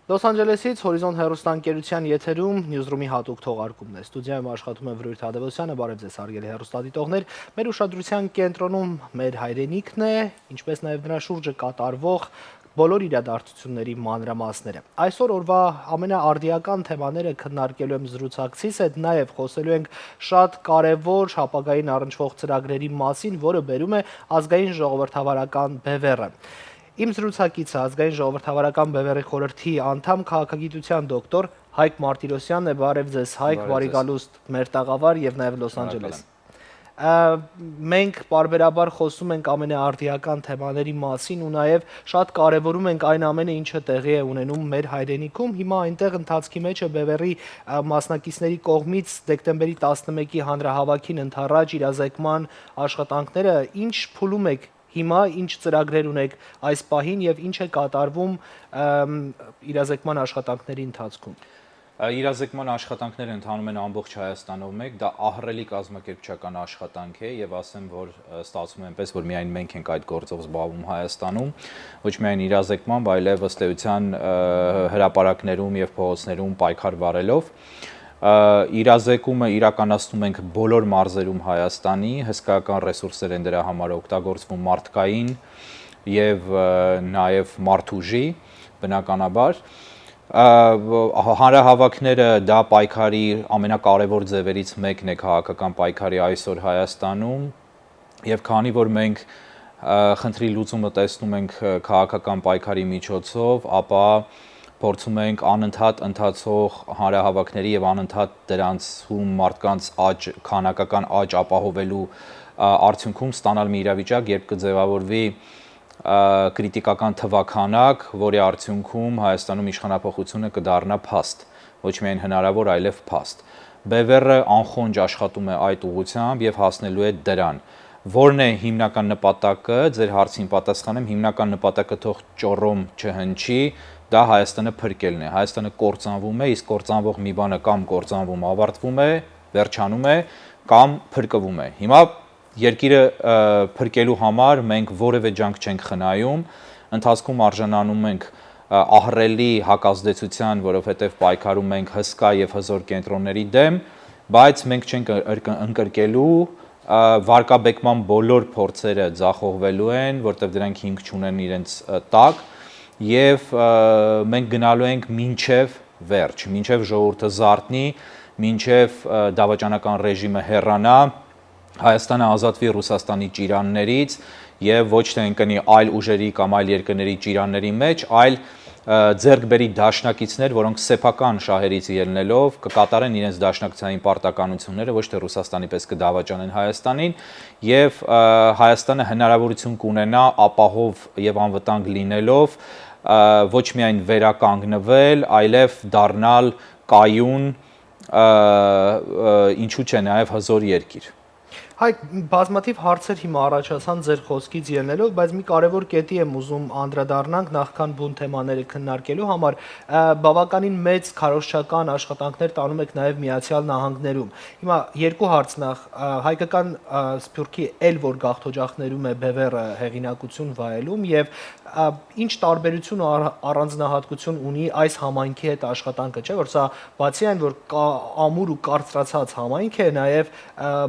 Լոս Անջելեսից Հորիզոն հեռուստաընկերության եթերում Newsroom-ի հատուկ թողարկումն է։ Ստուդիայում աշխատում է Վրույթ Հադևոսյանը, բարև ձեզ հարգելի հեռուստադիտողներ։ Մեր ուշադրության կենտրոնում մեր հայրենիքն է, ինչպես նաև նրա շուրջը կատարվող բոլոր իրադարձությունների մանրամասները։ Այսօր օրվա ամենաարդիական թեմաները քննարկելու եմ զրուցակցիս հետ, նաև խոսելու ենք շատ կարևոր ապագային առնչվող ծրագրերի մասին, որը բերում է ազգային ժողովրդավարական բևեռը։ Իմ զրուցակիցը ազգային ժողովրդավարական բևեռի խորհրդի անդամ քաղաքագիտության դոկտոր Հայկ Մարտիրոսյանն է, բարև ձեզ Հայկ, բարի գալուստ մեր տաղավար եւ նաեւ Լոս Անջելես։ Մենք պարբերաբար խոսում ենք ամենաարդիական թեմաների մասին ու նաև շատ կարևորում ենք այն ամենը, ինչը տեղի է ունենում մեր հայրենիքում։ Հիմա այնտեղ ընթացքի մեջ է բևեռի մասնակիցների կողմից դեկտեմբերի 11-ի հանրահավաքին ընդառաջ իրազեկման աշխատանքները, ինչ փուլում եք հիմա, ինչ ծրագրեր ունեք այս պահին եւ ինչ է կատարվում իրազեկման աշխատանքների ընթացքում։ Իրազեկման աշխատանքները ընթանում են ամբողջ Հայաստանով մեկ, դա ահռելի կազմակերպչական աշխատանք է եւ ասեմ, որ ստացվում է այնպես, որ միայն մենք ենք այդ գործով զբաղվում Հայաստանում, ոչ միայն իրազեկման, այլև ըստ էության հրապարակներում եւ փողոցներում պայքար վարելով։ Իրազեկումը իրականացնում ենք բոլոր մարզերում Հայաստանի, հսկայական ռեսուրսեր են դրա համար օգտագործվում մարդկային եւ նաեւ մարդուժի, բնականաբար։ Հանրահավաքները դա պայքարի ամենակարևոր ձևերից մեկն է քաղաքական պայքարի այսօր Հայաստանում եւ քանի որ մենք խնդրի լուծումը տեսնում ենք քաղաքական պայքարի միջոցով, ապա փորձում ենք անընդհատ ընթացող հանրահավաքների եւ անընդհատ դրանցում մարդկանց աճ, քանակական աճ ապահովելու արդյունքում ստանալ մի իրավիճակ, երբ կձևավորվի կրիտիկական թվաքանակ, որի արդյունքում Հայաստանում իշխանապողությունը կդառնա փաստ, ոչ միայն հնարավոր, այլև փաստ։ Բևեռը անխոնջ աշխատում է այդ ուղղությամբ եւ հասնելու է դրան։ Որն է հիմնական նպատակը, ձեր հարցին պատասխանեմ, հիմնական նպատակը թող ճոռոմ չհնչի, դա Հայաստանը փրկելն է։ Հայաստանը կործանվում է, իսկ կործանվող մի բանը կամ կործանվում, ավարտվում է, վերջանում է, կամ փրկվում է։ Հիմա երկիրը փրկելու համար մենք որևէ ջանք չենք խնայում, ընթացքում արժանանում ենք ահռելի հակազդեցության, որովհետև պայքարում ենք հսկա եւ հզոր կենտրոնների դեմ, բայց մենք չենք ընկրկելու վարկաբեկման բոլոր փորձերը ձախողվելու են, որտեղ դրանք հիմք չունեն իրենց տակ, եւ մենք գնալու ենք մինչեւ վերջ, մինչեւ ժողովուրդը զարթնի, մինչեւ դավաճանական ռեժիմը հեռանա, Հայաստանը ազատվի Ռուսաստանի ճիրաններից եւ ոչ թե ընկնի այլ ուժերի կամ այլ երկրների ճիրանների մեջ, այլ ձեռք բերի դաշնակիցներ, որոնք սեփական շահերից ելնելով կկատարեն իրենց դաշնակցային պարտականությունները, ոչ թե Ռուսաստանի պես կդավաճանեն Հայաստանին եւ Հայաստանը հնարավորություն կունենա ապահով եւ անվտանգ լինելով ոչ միայն վերականգնվել, այլև դառնալ կայուն, ինչու՞ չէ նաեւ հզոր երկիր։ Հայկ, բազմաթիվ հարցեր հիմա առաջացան ձեր խոսքից ելնելով, բայց մի կարևոր կետի եմ ուզում անդրադառնանք նախքան բուն թեմաները քննարկելու համար, բավականին մեծ քարոզչական աշխատանքներ տանում եք նաև Միացյալ Նահանգներում։ Հիմա երկու հարց նախ, հայկական սփյուռքի էլ որ գաղթօջախներում է բևեռը հեղինակություն վայելում եւ ինչ տարբերություն ու առանձնահատկություն ունի այս համայնքի հետ աշխատանքը, չէ՞ որ սա բացի այն որ ամուր ու կարծրացած համայնք է, նաև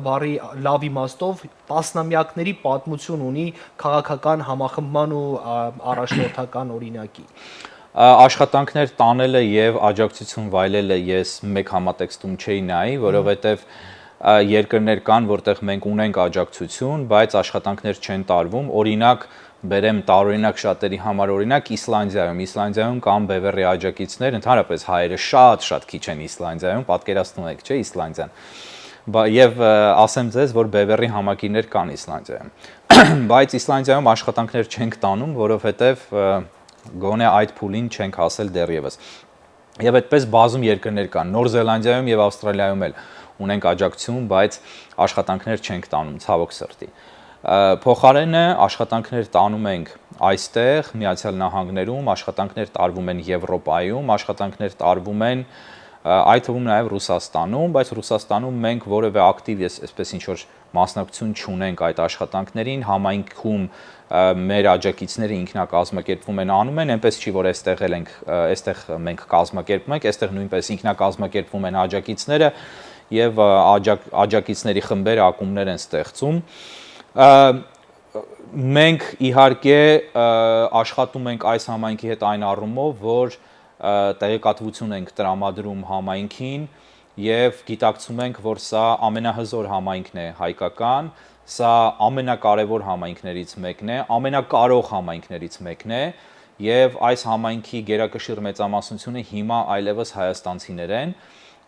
բարի լավ իմաստով տասնամյակների պատմություն ունի քաղաքական համախմբման ու առաջնորդական օրինակի։ Աշխատանքներ տանելը եւ աջակցություն վայելելը ես մեկ համատեքստում չէի նայի, որովհետեւ երկրներ կան, որտեղ մենք ունենք աջակցություն, բայց աշխատանքներ չեն տարվում, օրինակ բերեմ տարօրինակ շատերի համար օրինակ Իսլանդիայում կան բևեռի աջակիցներ, ընդհանրապես հայերը շատ քիչ են Իսլանդիայում, պատկերացնում եք, չէ՞, Իսլանդիան։ Եվ ասեմ ձեզ, որ բևեռի համակիրներ կան Իսլանդիայում, բայց Իսլանդիայում աշխատանքներ չենք տանում, որովհետև գոնե այդ փուլին չենք հասել դեռևս։ Եվ այդպես բազում երկրներ կան, Նոր Զելանդիայում եւ Ավստրալիայում էլ ունենք աջակցություն, բայց աշխատանքներ չենք տանում, ցավոք սրտի։ Փոխարենը աշխատանքներ տանում ենք այստեղ Միացյալ Նահանգներում, աշխատանքներ տարվում են Եվրոպայում, աշխատանքներ տարվում են այդ թվում նաև Ռուսաստանում, բայց Ռուսաստանում մենք որևէ ակտիվ այսպես ինչ որ մասնակցություն չունենք այդ աշխատանքներին, համայնքում մեր աջակիցները ինքնակազմակերպվում են անում են, այնպես չի որ այստեղ մենք կազմակերպում ենք, այստեղ նույնպես ինքնակազմակերպվում են աջակիցները եւ աջակիցների խմբեր, ակումբներ են ստեղծում։ Մենք իհարկե աշխատում ենք այս համայնքի հետ այն առումով, որ տեղեկատվություն ենք տրամադրում համայնքին եւ գիտակցում ենք, որ սա ամենահզոր համայնքն է հայկական, սա ամենակարևոր համայնքներից մեկն է, ամենակարող համայնքներից մեկն է եւ այս համայնքի գերակշիռ մեծամասնությունը հիմա այլևս հայաստանցիներ են,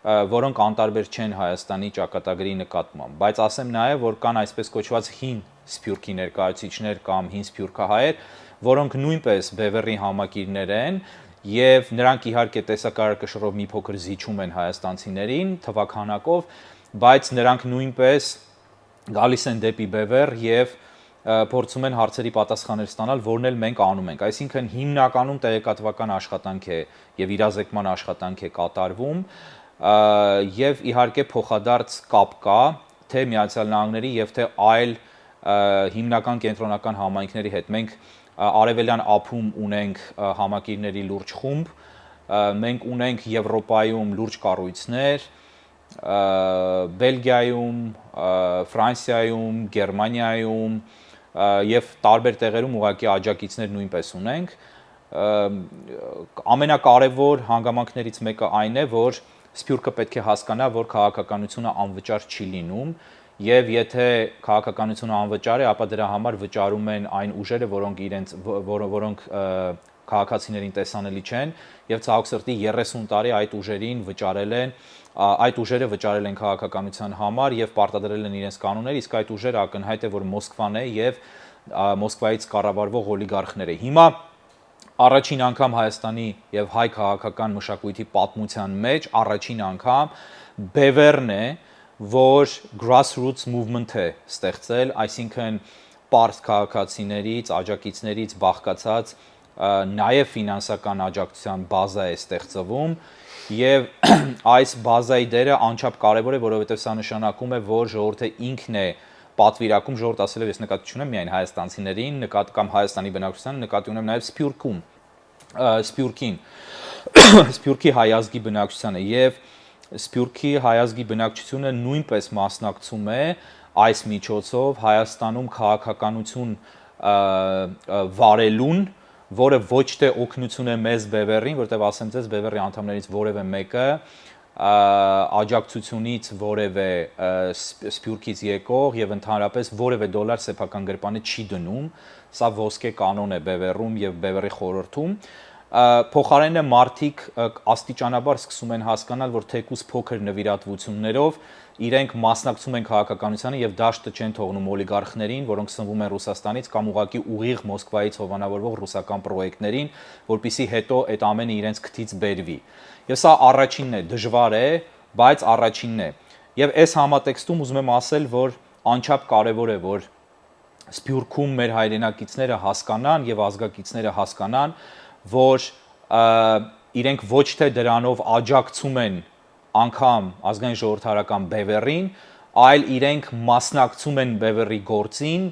որոնք անտարբեր չեն Հայաստանի ճակատագրի նկատմամբ, բայց ասեմ նաև, որ կան այսպես կոչված հին սփյուռքի ներկայացուցիչներ կամ հին սփյուռքահայեր, որոնք նույնպես Բևեռի համակիրներ են եւ նրանք իհարկե տեսակարակշռով մի փոքր զիջում են հայաստանցիներին թվականակով, բայց նրանք նույնպես գալիս են դեպի Բևեռ եւ փորձում են հարցերի պատասխաններ ստանալ, որն էլ մենք անում ենք։ Այսինքն հիմնականում տեղեկատվական աշխատանք է եւ իրազեկման աշխատանք է կատարվում եւ իհարկե փոխադարձ կապ կա թե Միացյալ Նահանգների եւ թե այլ հիմնական կենտրոնական համայնքների հետ։ Մենք Արևելյան ափում ունենք համակիրների լուրջ խումբ, մենք ունենք Եվրոպայում լուրջ կառույցներ, Բելգիայում, Ֆրանսիայում, Գերմանիայում եւ տարբեր տեղերում ուղղակի աջակիցներ նույնպես ունենք։ Ամենակարևոր հանգամանքներից մեկը այն է, որ Սփյուռքը պետք է հասկանա, որ քաղաքականությունը անվճար չի լինում եւ եթե քաղաքականությունը անվճար է, ապա դրա համար վճարում են այն ուժերը, որոնք քաղաքացիներին տեսանելի չեն եւ ցավոք սրտի 30 տարի այդ ուժերը վճարել են քաղաքականության համար եւ պարտադրել են իրենց կանոններ, իսկ այդ ուժերը ակնհայտ է, որ Մոսկվան է եւ Մոսկվայից կառավարվող օլիգարխները։ Հիմա առաջին անգամ Հայաստանի եւ հայ քաղաքական մշակույթի պատմության մեջ առաջին անգամ Բևեռն է, որ grassroots movement է ստեղծել, այսինքն պարզ քաղաքացիներից, աջակիցներից բաղկացած նաեւ ֆինանսական աջակցության բազա է ստեղծվում եւ այս բազայի դերը անչափ կարեւոր է, որովհետեւ սա նշանակում է, որ ժողովուրդը ինքն է պատվիրակում, ժողովուրդ ասելով ես նկատի չունեմ միայն հայաստանցիներին, կամ Հայաստանի բնակչությանը, նկատի ունեմ նաեւ Սփյուռքի հայազգի բնակչությանը եւ Սփյուռքի հայազգի բնակչությունը նույնպես մասնակցում է այս միջոցով Հայաստանում քաղաքականություն վարելուն, որը ոչ թե օգնություն է մեզ Բևեռին, որտեղ ասեմ ձեզ Բևեռի անդամներից որևէ մեկը աջակցությունից որևէ Սփյուռքից եկող եւ ընդհանրապես որևէ դոլար սեփական գրպանը չի դնում, սա ոսկե կանոն է Բևեռում եւ Բևեռի խորհրդում։ Փոխարենը մարդիկ աստիճանաբար սկսում են հասկանալ, որ թեկուզ փոքր նվիրատվություններով իրենք մասնակցում են քաղաքականությանը եւ դաշտը չեն թողնում օլիգարխներին, որոնք սնվում են Ռուսաստանից կամ ուղղակի ուղիղ Մոսկվայից հովանավորվող ռուսական պրոյեկտներին, որpիսի հետո այդ ամենը իրենց քթից բերվի։ Եվ սա առաջինն է, դժվար է, բայց առաջինն է։ Եվ այս համատեքստում ուզում եմ ասել, որ անչափ կարևոր է, որ Սփյուռքում մեր հայրենակիցները հասկանան եւ ազգակիցները հասկանան, որ իրենք ոչ թե դրանով աջակցում են անգամ ազգային ժողովրդարական Բևեռին, այլ իրենք մասնակցում են Բևեռի գործին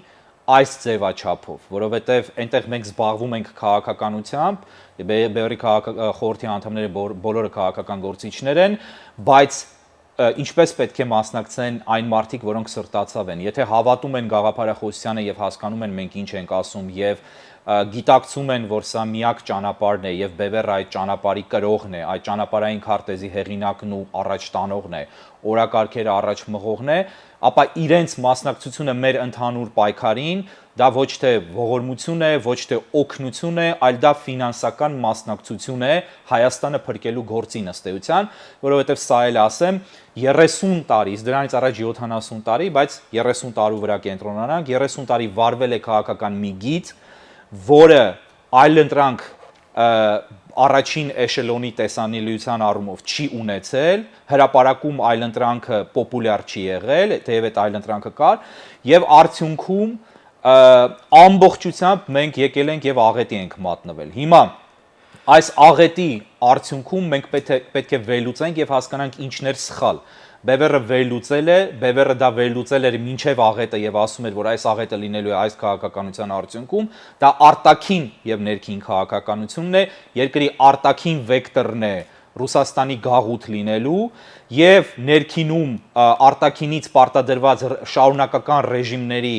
այս ձևաչափով, որովհետև այնտեղ մենք զբաղվում ենք քաղաքականությամբ, Բևեռի խորհրդի անդամները բոլորը քաղաքական գործիչներ են, բայց ինչպես պետք է մասնակցեն այն մարդիկ, որոնք սրտացավ են։ Եթե հավատում են գաղափարախոսությանը եւ հասկանում են մենք ինչ ենք ասում եւ գիտակցում են, որ սա միակ ճանապարհն է եւ Բևեռը այդ ճանապարհի կրողն է, այդ ճանապարհային քարտեզի հեղինակն ու առաջ տանողն է, օրակարգերը առաջ մղողն է, ապա իրենց մասնակցությունը մեր ընդհանուր պայքարին դա ոչ թե ողորմություն է, ոչ թե օգնություն է, այլ դա ֆինանսական մասնակցություն է Հայաստանը փրկելու գործին ըստ էության, որովհետև սա էլ ասեմ 30 տարի, դրանից առաջ 70 տարի, բայց 30 տարու վրա կենտրոնանանք, 30 տարի վարվել է քաղաքական մի գիծ, որը այլընտրանք առաջին էշելոնի տեսանելիության առումով չի ունեցել, հրապարակում այլընտրանքը պոպուլյար չի եղել, թեև այդ այլընտրանքը կար, եւ արդյունքում ամբողջությամբ մենք եկել ենք եւ աղետի ենք մատնվել։ Հիմա այս աղետի արդյունքում մենք պետք է վերլուծենք եւ հասկանանք ինչն էր սխալ։ Բևերը վերլուծել է, Բևերը դա վերլուծել էր մինչև աղետը եւ ասում էր, որ այս աղետը լինելու է այս քաղաքականության արդյունքում, դա արտաքին եւ ներքին քաղաքականությունն է, երկրի արտաքին վեկտորն է Ռուսաստանի գաղութ լինելու եւ ներքինում արտաքինից պարտադրված շարունակական ռեժիմների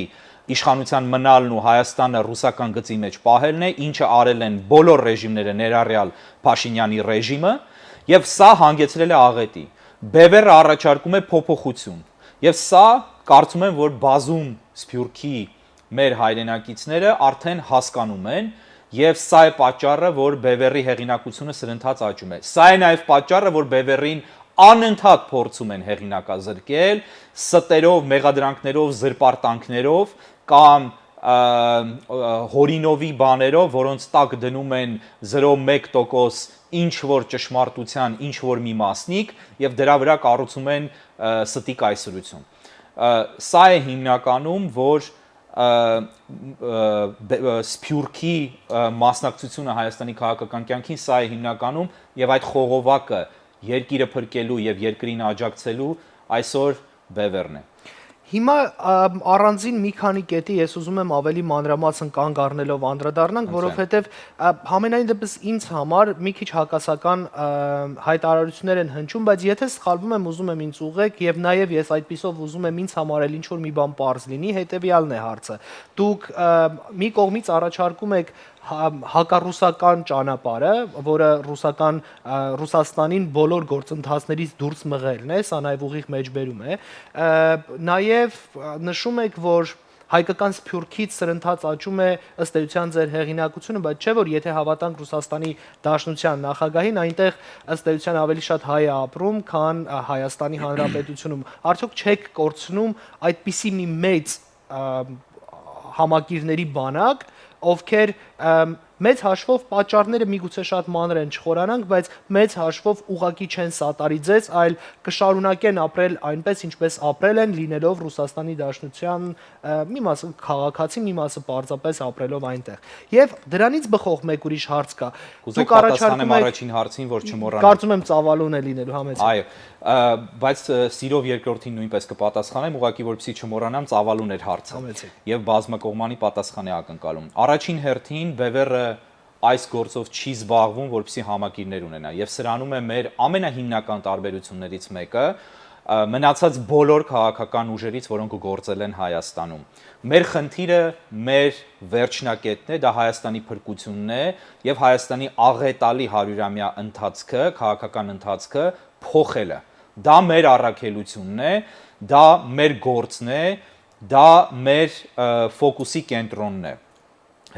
իշխանության մնալն ու Հայաստանը ռուսական գծի մեջ պահելն է, ինչը արել են բոլոր ռեժիմները, ներառյալ Փաշինյանի ռեժիմը, եւ սա հանգեցրել է աղետի։ Բևերը առաջարկում է փոփոխություն։ Եվ սա կարծում եմ, որ բազում Սփյուռքի մեր հայրենակիցները արդեն հասկանում են, եւ սա է պատճառը, որ Բևերի հեղինակությունը սրընթաց աճում է։ Սա է նաեւ պատճառը, որ Բևերին անընդհատ փորձում են հեղինակազրկել, ստերով, մեղադրանքներով, զրպարտանքներով կամ հորինովի բաներով, որոնց տակ դնում են 0.1% ինչ որ ճշմարտության, ինչ որ մի մասնիկ եւ դրա վրա կառուցում են ստիկ այսրություն։ Սա է հիմնականում, որ Սփյուռքի մասնակցությունը Հայաստանի քաղաքական կյանքին, սա է հիմնականում եւ այդ խողովակը երկիրը փրկելու եւ երկրին աջակցելու այսօր Բևերն է։ Հիմա առանձին մի քանի կետի ես ուզում եմ ավելի մանրամասն կանգ առնելով անդրադառնանք, որովհետև համենայն դեպս ինձ համար մի քիչ հակասական հայտարարություններ են հնչում, բայց եթե սխալվում եմ, ուզում եմ ինձ ուղղեք եւ նաեւ ես այդպիսով ուզում եմ ինձ համարել ինչ որ մի բան པարզ լինի, հետեւյալն է հարցը։ Դուք մի կողմից առաջարկում եք հակառուսական ճանապարհը, որը Ռուսաստանին բոլոր գործընթացներից դուրս մղելն է, սա նաև ուղիղ մեջբերում է, նաև նշում եք, որ հայկական Սփյուռքից սրընթաց աճում է ըստ էության ձեր հեղինակությունը, բայց չէ որ եթե հավատանք Ռուսաստանի Դաշնության նախագահին, այնտեղ ըստ էության ավելի շատ հայ է ապրում, քան Հայաստանի Հանրապետությունում։ Արդյոք չեք կորցնում այդպիսի մի մեծ համակիրների բանակ, ովքեր մեծ հաշվով պատճառները միգուցե շատ մանր են չխորանանք, բայց մեծ հաշվով ուղակի չեն սատարի ձեզ, այլ կշարունակեն ապրել այնպես, ինչպես ապրել են, լինելով Ռուսաստանի Դաշնության մի մասը քաղաքացի, մի մասը պարզապես ապրելով այնտեղ։ Եվ դրանից բխող մեկ ուրիշ հարց կա։ Դուք առաջարկում եք առաջին հարցին, որ չմոռանանք։ Կարծում եմ ծավալուն է լինելու համեցեք։ Այո, բայց սիրով երկրորդին նույնպես կպատասխանեմ, ուղղակի որպեսզի չմոռանամ, ծավալուն էր հարցը։ Եվ բազմակողմանի պատասխան է ակնկալում։ Առաջին հերթին Բևերը այս գործով չի զբաղվում, որպեսզի համակիրներ ունենա, եւ սրանում է մեր ամենահիմնական տարբերություններից մեկը մնացած բոլոր քաղաքական ուժերից, որոնք գործել են Հայաստանում։ Մեր խնդիրը մեր վերջնակետն է, դա Հայաստանի փրկությունն է եւ Հայաստանի աղետալի 100-ամյա ընթացքը, քաղաքական ընթացքը փոխելը։ Դա մեր առաքելությունն է, դա մեր գործն է, դա մեր ֆոկուսի կենտրոնն է։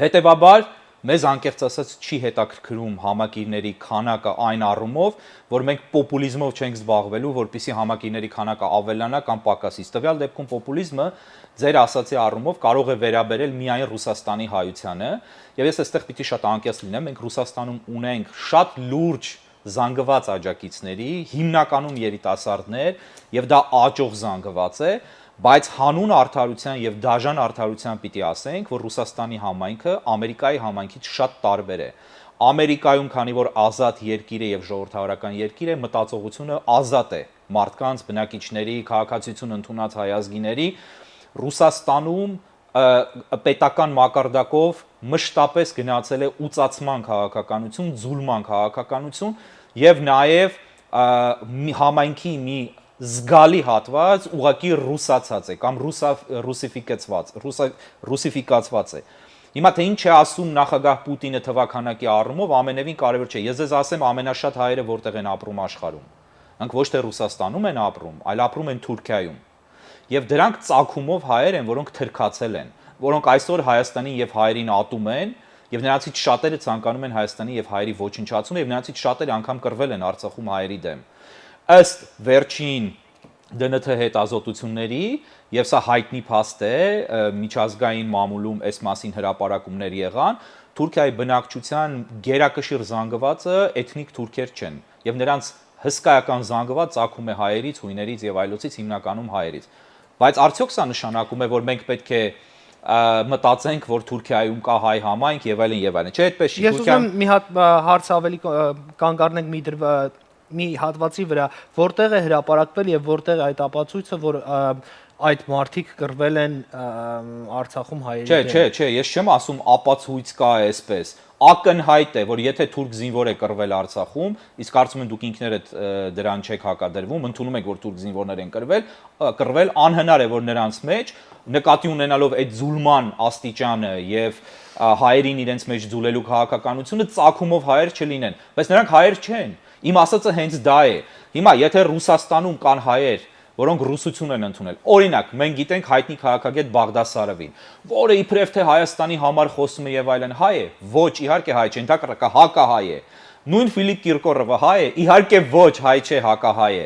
Հետևաբար մեզ անկեղծ ասած չի հետաքրքրում համակիրների քանակը այն առումով, որ մենք պոպուլիզմով չենք զբաղվելու, որպեսզի համակիրների քանակը ավելանա կամ պակասի։ Տվյալ դեպքում պոպուլիզմը ձեր ասացի առումով կարող է վերաբերել միայն Ռուսաստանի հայությանը, եւ ես այստեղ պիտի շատ անկեղծ լինեմ, մենք Ռուսաստանում ունենք շատ լուրջ զանգված աջակիցների, հիմնականում երիտասարդներ, եւ դա աճող զանգված է, բայց հանուն արդարության եւ դաժան արդարության պիտի ասենք, որ Ռուսաստանի համայնքը Ամերիկայի համայնքից շատ տարբեր է։ Ամերիկայում, քանի որ ազատ երկիր է եւ ժողովրդավարական երկիր է, մտածողությունը ազատ է մարդկանց, բնակիչների, քաղաքացիություն ընդունած հայազգիների, Ռուսաստանում պետական մակարդակով մշտապես գնացել է ուծացման քաղաքականություն, ձուլման քաղաքականություն եւ նաեւ համայնքի մի զգալի հատված ուղղակի ռուսացած է կամ ռուսիֆիկացված է։ Հիմա թե ինչ է ասում նախագահ Պուտինը թվականակի առումով, ամենևին կարևոր չէ։ Ես ձեզ ասեմ ամենաշատ հայերը որտեղ են ապրում աշխարհում։ Նրանք ոչ թե Ռուսաստանում են ապրում, այլ ապրում են Թուրքիայում։ Եվ դրանք ծագումով հայեր են, որոնք թրքացել են, որոնք այսօր Հայաստանին եւ հայերին ատում են, եւ նրանցից շատերը ցանկանում են Հայաստանի եւ հայերի ոչնչացումը, եւ նրանցից շատերը անգամ կռվել են Արցախում հայերի դեմ։ Ըստ վերջին ԴՆԹ հետազոտությունների, եւ սա հայտնի փաստ է, միջազգային մամուլում այս մասին հրապարակումներ եղան, Թուրքիայի բնակչության գերակշիռ զանգվածը էթնիկ թուրքեր չեն, եւ նրանց հսկայական զանգված ծագում է հայերից, հույներից եւ այլոցից, հիմնականում հայերից։ Բայց արդյոք սա նշանակում է, որ մենք պետք է մտածենք, որ Թուրքիայում կա հայ համայնք եւ այլն եւ այլն։ Չէ, այդպես չի։ Ես ուզում եմ մի հատ հարց ավելի կանգ առնենք մի հատվածի վրա, որտեղ է հրապարակվել եւ որտեղ է այդ ապացույցը, որ այդ մարդիկ կռվել են Արցախում հայերի դեմ։ Չէ, ես չեմ ասում ապացույց կա այսպես։ Ակնհայտ է, որ եթե թուրք զինվոր է կռվել Արցախում, իսկ կարծում եմ դուք ինքներդ դրան չեք հակադրվում, ընդունում եք, որ թուրք զինվորներ են կռվել, անհնար է, որ նրանց մեջ նկատի ունենալով այդ զուլման աստիճանը եւ հայերին իրենց մեջ զուլելու քաղաքականությունը ծագումով հայեր չլինեն, բայց նրանք հայեր չեն։ Իմ ասածը հենց դա է։ Հիմա եթե Ռուսաստանում կան հայեր, որոնք ռուսություն են ընդունել։ Օրինակ, մենք գիտենք հայտնի քաղաքագետ Բաղդասարովին, որը իբրև թե Հայաստանի համար խոսում է եւ այլն, հայ է։ Ոչ, իհարկե հայ չէ, ընդհակառակը հակահայ է։ Նույն Ֆիլիպ Կիրկորովը հայ է, իհարկե ոչ, հայ չէ, հակահայ է։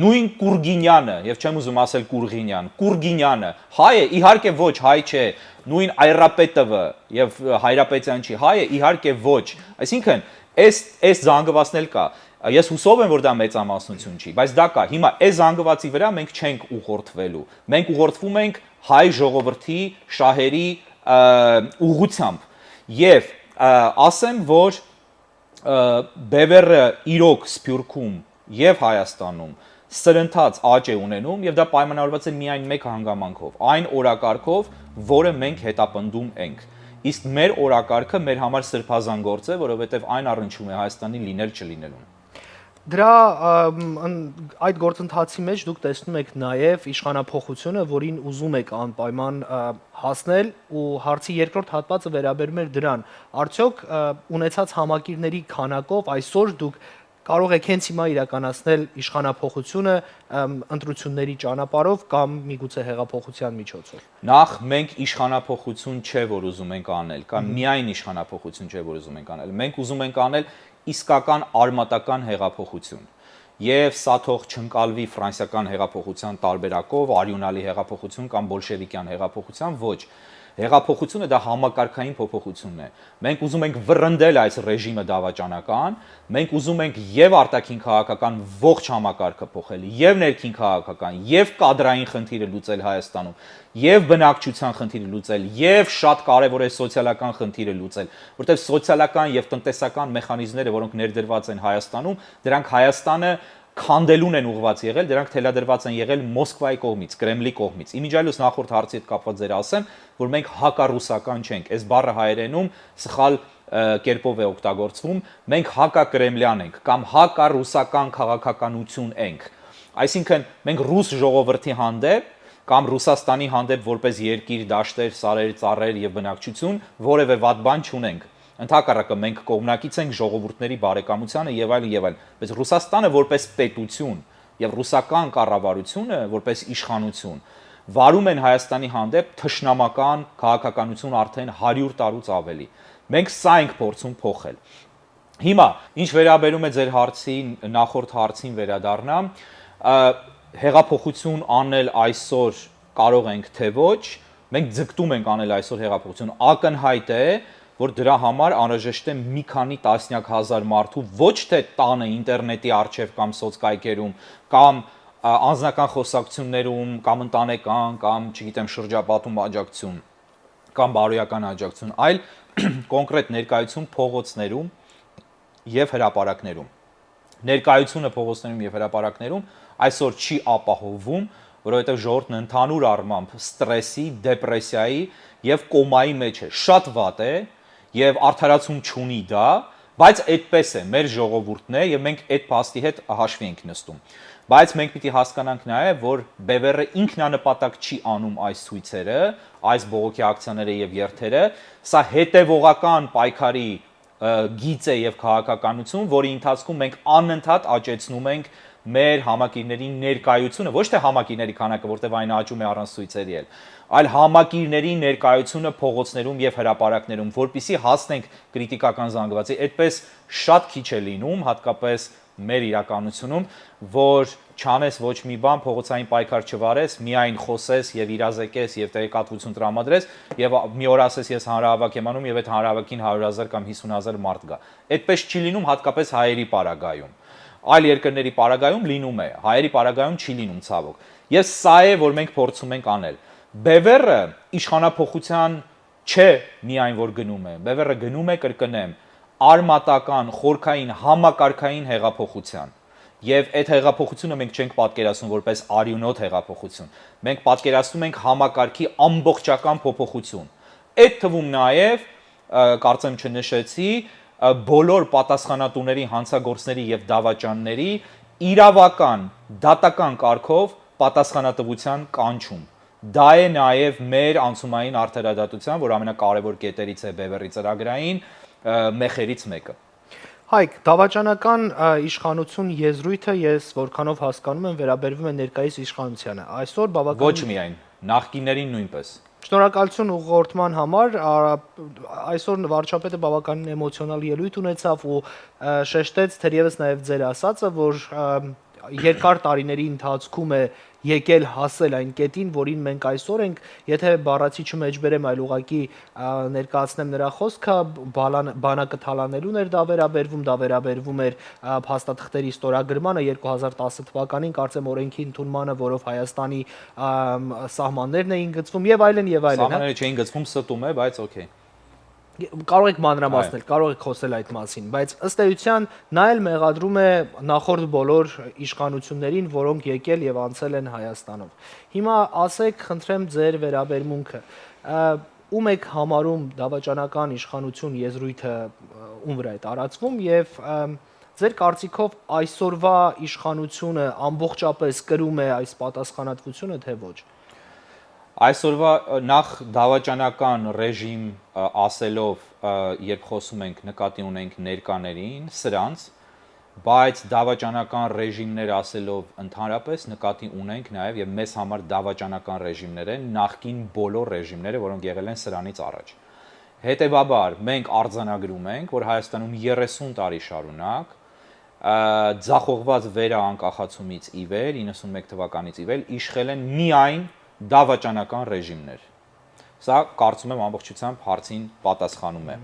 Նույն Կուրգինյանը, եւ չեմ ուզում ասել Կուրգինյան, Կուրգինյանը հայ է, իհարկե ոչ, հայ չէ։ Նույն Այրապետովը եւ Հայրապետյան չի, հայ է, իհարկե ոչ։ Այսինքն, այս զանգվածն էլ կա։ Ես հուսով եմ, որ դա մեծամասնություն չի, բայց դա կա։ Հիմա այս զանգվածի վրա մենք չենք ուղղորդվելու։ Մենք ուղղորդվում ենք հայ ժողովրդի շահերի ուղղությամբ։ Եվ ասեմ, որ բևեռը իրոք Սփյուռքում եւ Հայաստանում սրընթաց աճ է ունենում եւ դա պայմանավորված է միայն մեկ հանգամանքով, այն օրակարգով, որը մենք հետապնդում ենք։ Իսկ մեր օրակարգը մեր համար սրբազան գործ է, որովհետեւ այն առնչվում է Հայաստանի լինել չլինելուն։ Դրա այդ գործընթացի մեջ դուք տեսնում եք նաև իշխանափոխությունը, որին ուզում եք անպայման հասնել, ու հարցի երկրորդ հատվածը վերաբերում էր դրան։ Արդյոք ունեցած համակիրների քանակով այսօր դուք կարող եք հենց հիմա իրականացնել իշխանափոխությունը ընտրությունների ճանապարհով կամ միգուցե հեղափոխության միջոցով։ Նախ մենք իշխանափոխություն չէ, որ ուզում ենք անել, կամ միայն իշխանափոխություն չէ, որ ուզում ենք անել։ Մենք ուզում ենք անել իսկական արմատական հեղափոխություն։ Եվ սա թող չընկալվի ֆրանսիական հեղափոխության տարբերակով, արյունալի հեղափոխություն կամ բոլշևիկյան հեղափոխության, ոչ։ Հեղափոխությունը դա համակարգային փոփոխությունն է։ Մենք ուզում ենք վռնդել այս ռեժիմը դավաճանական, մենք ուզում ենք եւ արտաքին քաղաքական ողջ համակարգը փոխել, եւ ներքին քաղաքական, եւ կադրային խնդիրը լուծել Հայաստանում, եւ բնակչության խնդիրը լուծել, եւ շատ կարեւոր է սոցիալական խնդիրը լուծել, որտեղ սոցիալական եւ տնտեսական մեխանիզմները, որոնք ներդրված են Հայաստանում, դրանք Հայաստանը քանդելուն են ուղղված եղել, դրանք թելադրված են եղել Մոսկվայի կողմից, Կրեմլի կողմից։ Իմիջիայլոց նախորդ հարցի հետ կապված ձեր ասեմ, որ մենք հակառուսական չենք։ Այս բառը հայերենում սխալ կերպով է օգտագործվում, մենք հակակրեմլյան ենք կամ հակառուսական քաղաքականություն ենք։ Այսինքն մենք ռուս ժողովրդի հանդեպ կամ Ռուսաստանի հանդեպ որպես երկիր, դաշտեր, սարեր, ծառեր եւ բնակչություն որևէ վատ բան չունենք։ Ընդհակառակը մենք կողմնակից ենք ժողովուրդների բարեկամությանը եւ այլն եւ այլն, բայց Ռուսաստանը որպես պետություն եւ ռուսական կառավարությունը որպես իշխանություն վարում են Հայաստանի հանդեպ թշնամական քաղաքականություն արդեն 100 տարուց ավելի։ Մենք սա ենք փորձում փոխել։ Հիմա, ինչ վերաբերում է ձեր հարցին, նախորդ հարցին վերադառնամ, հեղափոխություն անել այսօր կարող ենք թե ոչ, մենք ձգտում ենք անել այսօր հեղափոխություն, ակնհայտ է, որ դրա համար անհրաժեշտ է մի քանի տասնյակ հազար մարդու ոչ թե տանը ինտերնետի առջև կամ սոցկայքերում կամ անձնական խոսակցություններում կամ ընտանեկան կամ չգիտեմ շրջապատում աջակցություն կամ բարոյական աջակցություն, այլ կոնկրետ ներկայություն փողոցներում եւ հրապարակներում։ Ներկայությունը փողոցներում եւ հրապարակներում այսօր չի ապահովվում, որովհետեւ ժողովուրդն ընդհանուր առմամբ ստրեսի, դեպրեսիայի եւ կոմայի մեջ է, շատ վատ է եւ արդարացում չունի դա, բայց այդպես է, մեր ժողովուրդն է եւ մենք այդ փաստի հետ հաշվի ենք նստում։ Բայց մենք պիտի հասկանանք նաեւ, որ BBR-ը ինքնանպատակ չի անում այս ցույցերը, այս բողոքի ակցիաները եւ երթերը, սա հետեւողական պայքարի գիծ է եւ քաղաքականություն, որի ընթացքում մենք անընդհատ աճեցնում ենք մեր համակիրների ներկայությունը, ոչ թե համակիրների քանակը, որտեղ այն աճում է առանց ցույցերի էլ, այլ համակիրների ներկայությունը փողոցներում եւ հրապարակներում, որpիսի հասնենք քրիտիկական զանգվածի, այդպես շատ քիչ է լինում, հատկապես մեր իրականությունում, որ չանես ոչ մի բան, փողոցային պայքար չվարես, միայն խոսես եւ իրազեկես եւ տեղեկատվություն տրամադրես եւ մի օր ասես ես հանրահավաք եմ անում եւ այդ հանրահավաքին 100,000 կամ 50,000 մարդ գա։ Այդպես չի լինում հատկապես հայերի պարագայում։ Այլ երկրների պարագայում լինում է, հայերի պարագայում չի լինում ցավոք։ Եվ սա է, որ մենք փորձում ենք անել։ Բևերը իշխանափոխության չէ միայն որ գնում է, Բևերը գնում է կրկնեմ արմատական, խորքային, համակարգային հեղափոխության։ Եվ այդ հեղափոխությունը մենք չենք պատկերացնում որպես արյունոտ հեղափոխություն։ Մենք պատկերացնում ենք համակարգի ամբողջական փոփոխություն։ Այդ թվում նաև, կարծեմ չնշեցի, բոլոր պատասխանատուների, հանցագործների եւ դավաճանների իրավական, դատական կարգով պատասխանատվության կանչում։ Դա է նաև մեր անցումային արդարադատության, որ ամենակարևոր կետերից է Բևերի ծրագրային մեխերից մեկը։ Հայկ, դավաճանական իշխանություն եզրույթը ես որքանով հասկանում եմ վերաբերվում է ներկայիս իշխանությանը։ Այսօր բավական Ոչ միայն, նախկիներին նույնպես։ Շնորհակալություն ուղղորդման համար, այսօր վարչապետը բավականին էմոցիոնալ ելույթ ունեցավ ու շեշտեց թերևս նաև ձեր ասածը, որ երկար տարիների ընթացքում է եկել հասել այն կետին, որին մենք այսօր ենք, եթե բառացի չմեջբերեմ, այլ ուղղակի ներկայացնեմ նրա խոսքը, բանակը թալանելուն էր դա վերաբերվում էր փաստաթղթերի ստորագրմանը 2010 թվականին, կարծեմ օրենքի ընդունմանը, որով Հայաստանի սահմաններն էին գծվում եւ այլն եւ այլն։ Սահմանները չէին գծվում, ստում է, բայց օքեյ։ Կարող եք մանրամասնել, կարող եք խոսել այդ մասին, բայց ըստ էության նա էլ մեղադրում է նախորդ բոլոր իշխանություններին, որոնք եկել եւ անցել են Հայաստանով։ Հիմա ասեք, խնդրեմ ձեր վերաբերմունքը, ում եք համարում դավաճանական իշխանություն եզրույթը ում վրա է տարածվում եւ ձեր կարծիքով այսօրվա իշխանությունը ամբողջապես կրում է այս պատասխանատվությունը, թե ոչ։ Այսօրվա նախ դավաճանական ռեժիմ ասելով, երբ խոսում ենք, նկատի ունենք ներկաներին, սրանց, բայց դավաճանական ռեժիմներ ասելով ընդհանրապես նկատի ունենք նաև եւ մեզ համար դավաճանական ռեժիմներ են նախկին բոլոր ռեժիմները, որոնք եղել են սրանից առաջ։ Հետևաբար մենք արձանագրում ենք, որ Հայաստանում 30 տարի շարունակ ձախողված վերաանկախացումից ի վեր 91 թվականից ի վեր իշխել են միայն դավաճանական ռեժիմներ։ Սա կարծում եմ ամբողջությամբ հարցին պատասխանում է։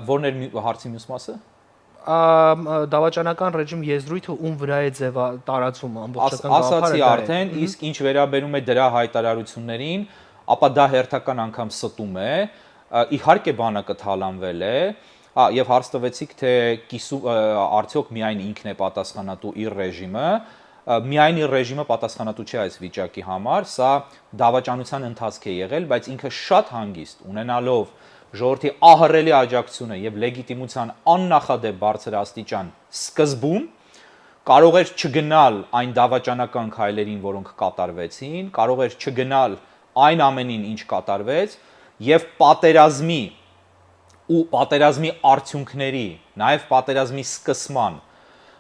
Որն էր հարցի մյուս մասը։ Դավաճանական ռեժիմ եզրույթը ում վրա է տարածվում ամբողջական գաղափարը։ Ասացի արդեն, իսկ ինչ վերաբերում է դրա հայտարարություններին, ապա դա հերթական անգամ ստում է, իհարկե բանակը թալանվել է, եւ հարց տվեցիք, թե արդյոք միայն ինքն է պատասխանատու իր ռեժիմը, միայն իր ռեժիմը պատասխանատու չէ այս վիճակի համար, սա դավաճանության ընթացք է եղել, բայց ինքը շատ հանգիստ ունենալով ժողովրդի ահռելի աջակցությունը եւ լեգիտիմության աննախադեպ բարձր աստիճան սկզբում կարող էր չգնալ այն դավաճանական քայլերին, որոնք կատարվեցին, կարող էր չգնալ այն ամենին, ինչ կատարվեց եւ պատերազմի արդյունքների, նաեւ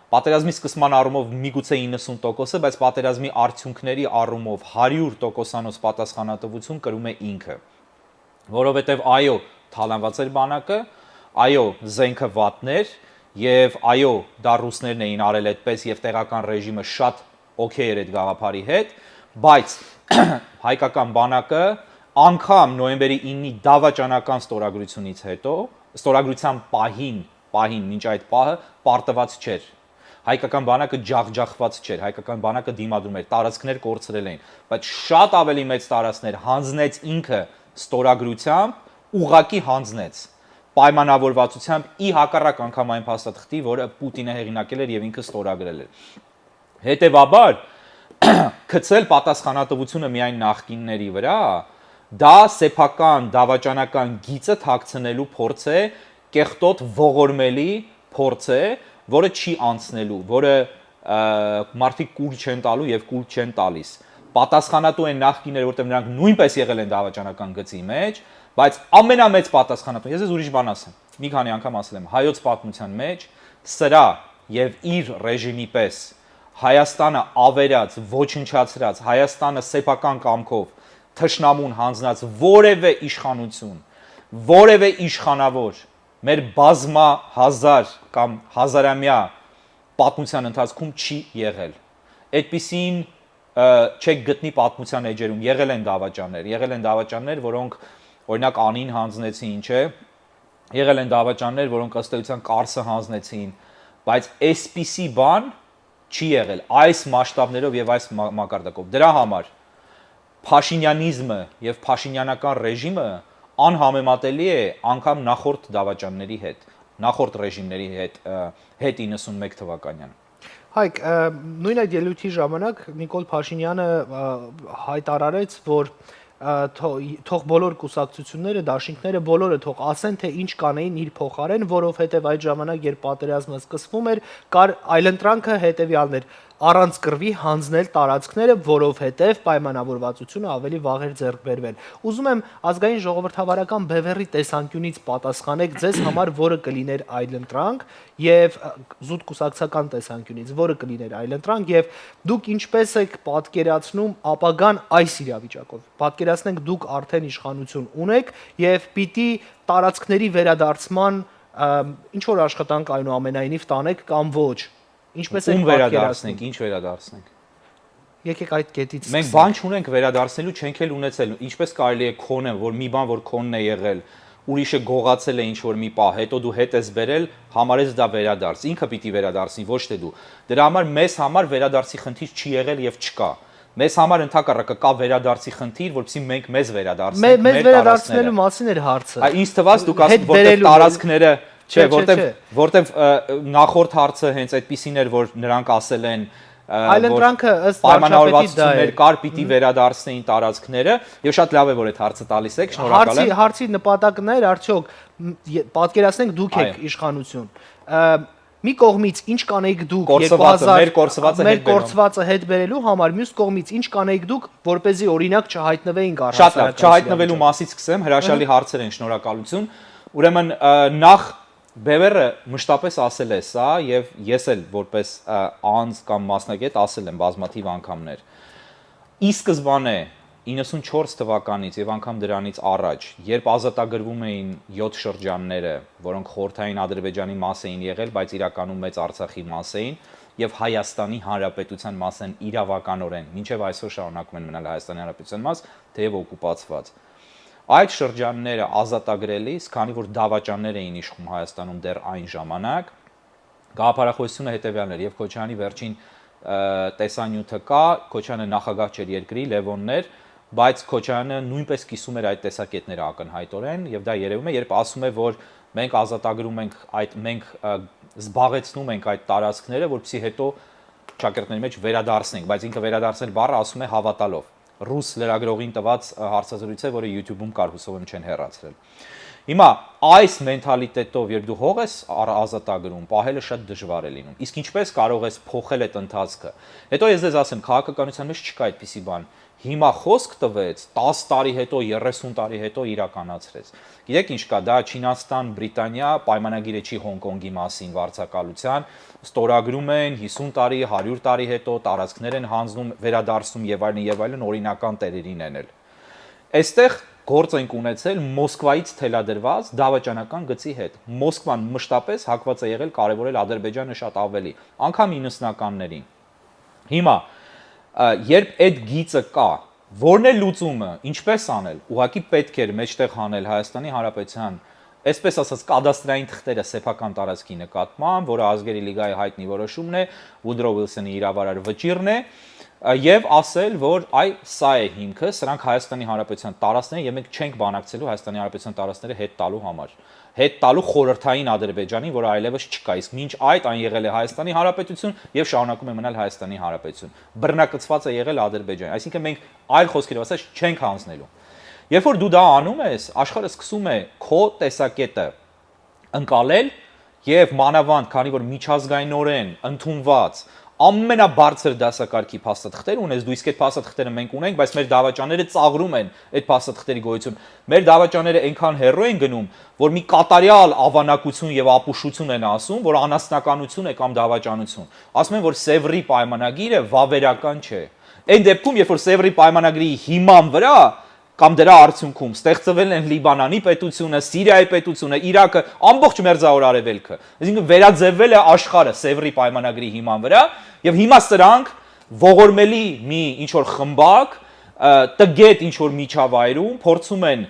պատերազմի սկսման առումով միգուցե 90%-ը, բայց պատերազմի արդյունքների առումով 100%-անոց պատասխանատվություն կրում է ինքը, որովհետեւ այո, թալանված էր բանակը, այո, զենքը վատներ եւ այո, դա ռուսներն էին արել այդպես եւ տեղական ռեժիմը շատ օքեյ էր այդ գաղափարի հետ, բայց հայկական բանակը անգամ նոյեմբերի 9-ի դավաճանական ստորագրությունից հետո, ստորագրության պահին մինչ այդ պահը պարտված չէր։ Հայկական բանակը ջախջախված չէր, հայկական բանակը դիմադրում էր, տարածքներ կորցրել էին, բայց շատ ավելի մեծ տարածքներ հանձնեց ինքը ստորագրությամբ, ուղակի հանձնեց պայմանավորվածությամբ ի հակառակ անգամ այն փաստաթղթի, որը Պուտինը հեղինակել էր եւ ինքը ստորագրել էր։ Հետևաբար գցել պատասխանատվությունը միայն նախկինների վրա, դա սեփական դավաճանական գիծը թաքցնելու փորձ է, կեղտոտ ողորմելի փորձ է, որը չի անցնելու, որը մարդիկ կուլ չեն տալու եւ կուլ չեն տալիս։ Պատասխանատու են նախկիները, որտեղ նրանք նույնպես եղել են դավաճանական գծի մեջ, բայց ամենամեծ պատասխանատու, ես ուրիշ բան ասեմ, մի քանի անգամ ասել եմ, հայոց պատմության մեջ սրա եւ իր ռեժիմի պես Հայաստանը ավերած, ոչնչացրած, Հայաստանը սեփական կամքով թշնամուն հանձնած որևէ իշխանություն, որևէ իշխանավոր մեր բազմա հազար կամ հազարամյա պատմության ընթացքում չի եղել։ Այդպիսին չեք գտնի պատմության էջերում, եղել են դավաճաններ, որոնք օրինակ անին հանձնեցին, չէ՞, եղել են դավաճաններ, որոնք ըստ էության Կարսը հանձնեցին, բայց այսպիսի բան չի եղել այս մասշտաբներով եւ այս մակարդակով։ Դրա համար Փաշինյանիզմը եւ փաշինյանական ռեժիմը անհամեմատելի է անգամ նախորդ դավաճանների հետ, նախորդ ռեժիմների հետ 91 թվականյան։ Հայկ, նույն այդ ելույթի ժամանակ Նիկոլ Փաշինյանը հայտարարեց, որ թող բոլոր կուսակցությունները, դաշինքները բոլորը թող ասեն, թե ինչ կանեին իր փոխարեն, որովհետև այդ ժամանակ, երբ պատերազմը սկսվում էր, կար այլընտրանքը հետևյալն էր. առանց կռվի հանձնել տարածքները, որովհետև պայմանավորվածությունը ավելի վաղ էր ձեռք բերվել։ Ուզում եմ ազգային ժողովրդավարական բևեռի տեսանկյունից պատասխանեք ձեզ համար, որը կլիներ այլընտրանք, եւ զուտ կուսակցական տեսանկյունից, որը կլիներ այլընտրանք, եւ դուք ինչպես եք պատկերացնում ապագան այս իրավիճակով։ Պատկերացնենք դուք արդեն իշխանություն ունեք եւ պիտի տարածքների վերադարձման ինչ որ աշխատանք այնուամենայնիվ տանեք կամ ոչ։ Ինչպես եք վերադարձնենք, ինչ վերադարձնենք։ Եկեք այդ կետից Մենք բան չունենք վերադարձնելու, չենք էլ ունեցել։ Ինչպես կարելի է քոնը, որ մի բան, որ քոնն է եղել, ուրիշը գողացել է ինչ որ մի պահ, հետո դու հետ ես բերել, համարես դա վերադարձ։ Ինքը պիտի վերադարձնի, ոչ թե դու։ Դրա համար մեզ համար վերադարձի խնդիր չի եղել եւ չկա։ Մեզ համար ընդհակառակը կա վերադարձի խնդիր, որովհետեւ մենք մեզ վերադարձնենք մեր վերադարձնելու մասին էր հարցը։ Ինձ թվաց դուք ասում որտեղ տարածքները Չէ, որտեվ նախորդ հարցը հենց այդպեսին էր, որ նրանք ասել են, այլընտրանքը ըստ պայմանավորվածություններ կար, պիտի վերադարձնեին տարածքները, եւ շատ լավ է, որ այդ հարցը տալիս եք, շնորհակալ եմ։ Հարցի նպատակն էր, արդյոք պատկերացնենք դուք եք իշխանություն։ Մի կողմից ինչ կանեիք դուք 2000 մեր կորցվածը հետ բերելու համար, մյուս կողմից ինչ կանեիք դուք, որպեսզի օրինակ չհայտնվեինք առհասարակ։ Շատ լավ, չհայտնվելու մասից սկսեմ, հրաշալի հարցեր են, շնորհակալություն։ Ուրեմն նախ Բևերը մշտապես ասել է սա եւ ես էլ որպես անձ կամ մասնագետ ասել եմ բազմաթիվ անգամներ։ Ի սկզբանե 94 թվականից եւ անգամ դրանից առաջ, երբ ազատագրվում էին 7 շրջանները, որոնք խորհրդային Ադրբեջանի մաս էին եղել, բայց իրականում մեծ Արցախի մաս էին եւ Հայաստանի Հանրապետության մաս են իրավականորեն, մինչեւ այսօր շարունակում են մնալ Հայաստանի Հանրապետության մաս, թեև օկուպացված։ Այդ շրջանները ազատագրելիս, քանի որ դավաճաններ էին իշխում Հայաստանում դեռ այն ժամանակ, գաղափարախոսությունը հետևյալն էր, եւ Քոչյանի վերջին տեսանյութը կա, Քոչյանը նախագահ չէր երկրի, Լևոններ, բայց Քոչյանը նույնպես կիսում էր այդ տեսակետները ակնհայտորեն, եւ դա երևում է, երբ ասում է, որ մենք ազատագրում ենք մենք զբաղեցնում ենք այդ տարածքները, որպեսզի հետո ճակերտների մեջ վերադարձնենք, բայց ինքը վերադարձնել բառը ասում է հավատալով։ Ռուս լրագրողին տված հարցազրույց է, որը YouTube-ում կար, հուսով եմ չեն հեռացրել։ Հիմա այս մենթալիտետով, երբ դու հող ես ազատագրում, պահելը շատ դժվար է լինում։ Իսկ ինչպես կարող ես փոխել այդ ընթացքը։ Հետո ես ձեզ ասեմ, քաղաքականության մեջ չկա այդպիսի բան։ Հիմա խոսք տվեց 10 տարի հետո, 30 տարի հետո իրականացրեց։ Գիտեք ինչ կա, դա Չինաստան, Բրիտանիա պայմանագիր է չի Հոնկոնգի մասին վարձակալության, ստորագրում են 50 տարի, 100 տարի հետո տարածքներ են հանձնում, վերադարձնում եւ այլն օրինական տերերին են էլ։ Այստեղ գործ ենք ունեցել Մոսկվայից թելադրված դավաճանական գծի հետ։ Մոսկվան մշտապես հակված է եղել կարևորել Ադրբեջանը շատ ավելի, անգամ 90-ականներին։ Հիմա երբ այդ գիծը կա, որն է լուծումը, ինչպես անել, ուղղակի պետք էր մեջտեղ հանել Հայաստանի Հանրապետության, այսպես ասած, կադաստրային թղթերը սեփական տարածքի նկատմամբ, որը ազգերի լիգայի հայտնի որոշումն է, Վուդրո Վիլսոնի իրավարար վճիռն է, եւ ասել, որ այ սա է հիմքը, սրանք Հայաստանի Հանրապետության տարածքներ եւ մենք չենք բանակցելու Հայաստանի Հանրապետության տարածքները հետ տալու համար։ Հետ տալու խորհրդային Ադրբեջանի, որը այլևս չկա, իսկ մինչ այդ այն եղել է Հայաստանի Հանրապետություն եւ շարունակում է մնալ Հայաստանի Հանրապետություն։ Բռնակցված է եղել Ադրբեջանը, այսինքն մենք այլ խոսքերով ասած չենք հանձնելու։ Երբ որ դու դա անում ես, աշխարհը սկսում է քո տեսակետը ընկալել եւ մանավանդ, քանի որ միջազգայինորեն ընդունված ամենաբարձր դասակարգի փաստաթղթեր ունես, դու իսկ այդ փաստաթղթերը մենք ունենք, բայց մեր դավաճանները ծաղրում են այդ փաստաթղթերի գոյություն։ Մեր դավաճանները այնքան հեռու են գնում, որ մի կատարյալ ավանակություն եւ ապուշություն են ասում, որ անասնականություն է կամ դավաճանություն։ Ասում են, որ Սևրի պայմանագիրը վավերական չէ։ Այն դեպքում, երբ որ Սևրի պայմանագրի հիման վրա կամ դրա արդյունքում ստեղծվել են Լիբանանի պետությունը, Սիրիայի պետությունը, Իրաքը, ամբողջ Մերձավոր Արևելքը։ Այսինքն վերաձևվել է աշխարհը Սևրի պայմանագրի հիման վրա, եւ հիմա սրանք ողորմելի մի ինչ որ խմբակ, տգետ ինչ որ միջավայրում փորձում են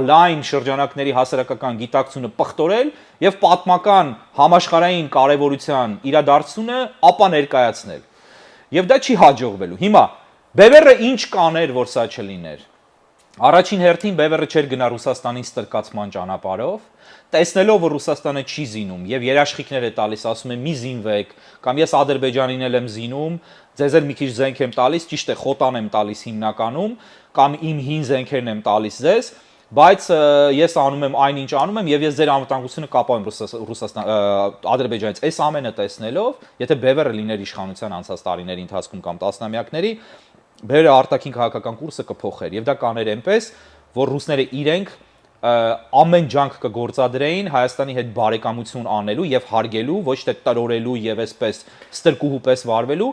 լայն շրջանակների հասարակական գիտակցությունը պղտորել եւ պատմական համաշխարհային կարեւորության իրադարձությունը ապա ներկայացնել։ Եվ դա չի հաջողվելու։ Հիմա Բևերը ինչ կաներ, որ սա չլիներ։ Առաջին հերթին Բևերը չէր գնա Ռուսաստանի ստրկացման ճանապարհով, տեսնելով որ Ռուսաստանը չի զինում եւ երաշխիքներ է տալիս, ասում է մի զինվեք, կամ ես Ադրբեջանին էլ եմ զինում, ձեզ էլ մի քիչ զենք եմ տալիս, ճիշտ է, խոտան եմ տալիս հիմնականում, կամ իմ հին զենքերն եմ տալիս ձեզ, բայց ես անում եմ այնինչ անում եմ եւ ես ձեր անվտանգությունը կապում եմ Ադրբեջանից։ Այս ամենը տեսնելով, եթե Բևերը լիներ իշխանության անցած տարիների ընթացքում կամ տասնամյակների, Բևերը արտաքին քաղաքական կուրսը կփոխեր եւ դա կաներ այնպես, որ ռուսները իրենք ամեն ջանք կգործադրեին Հայաստանի հետ բարեկամություն անելու եւ հարգելու, ոչ թե տրորելու եւ այսպես ստրկուհու պես վարվելու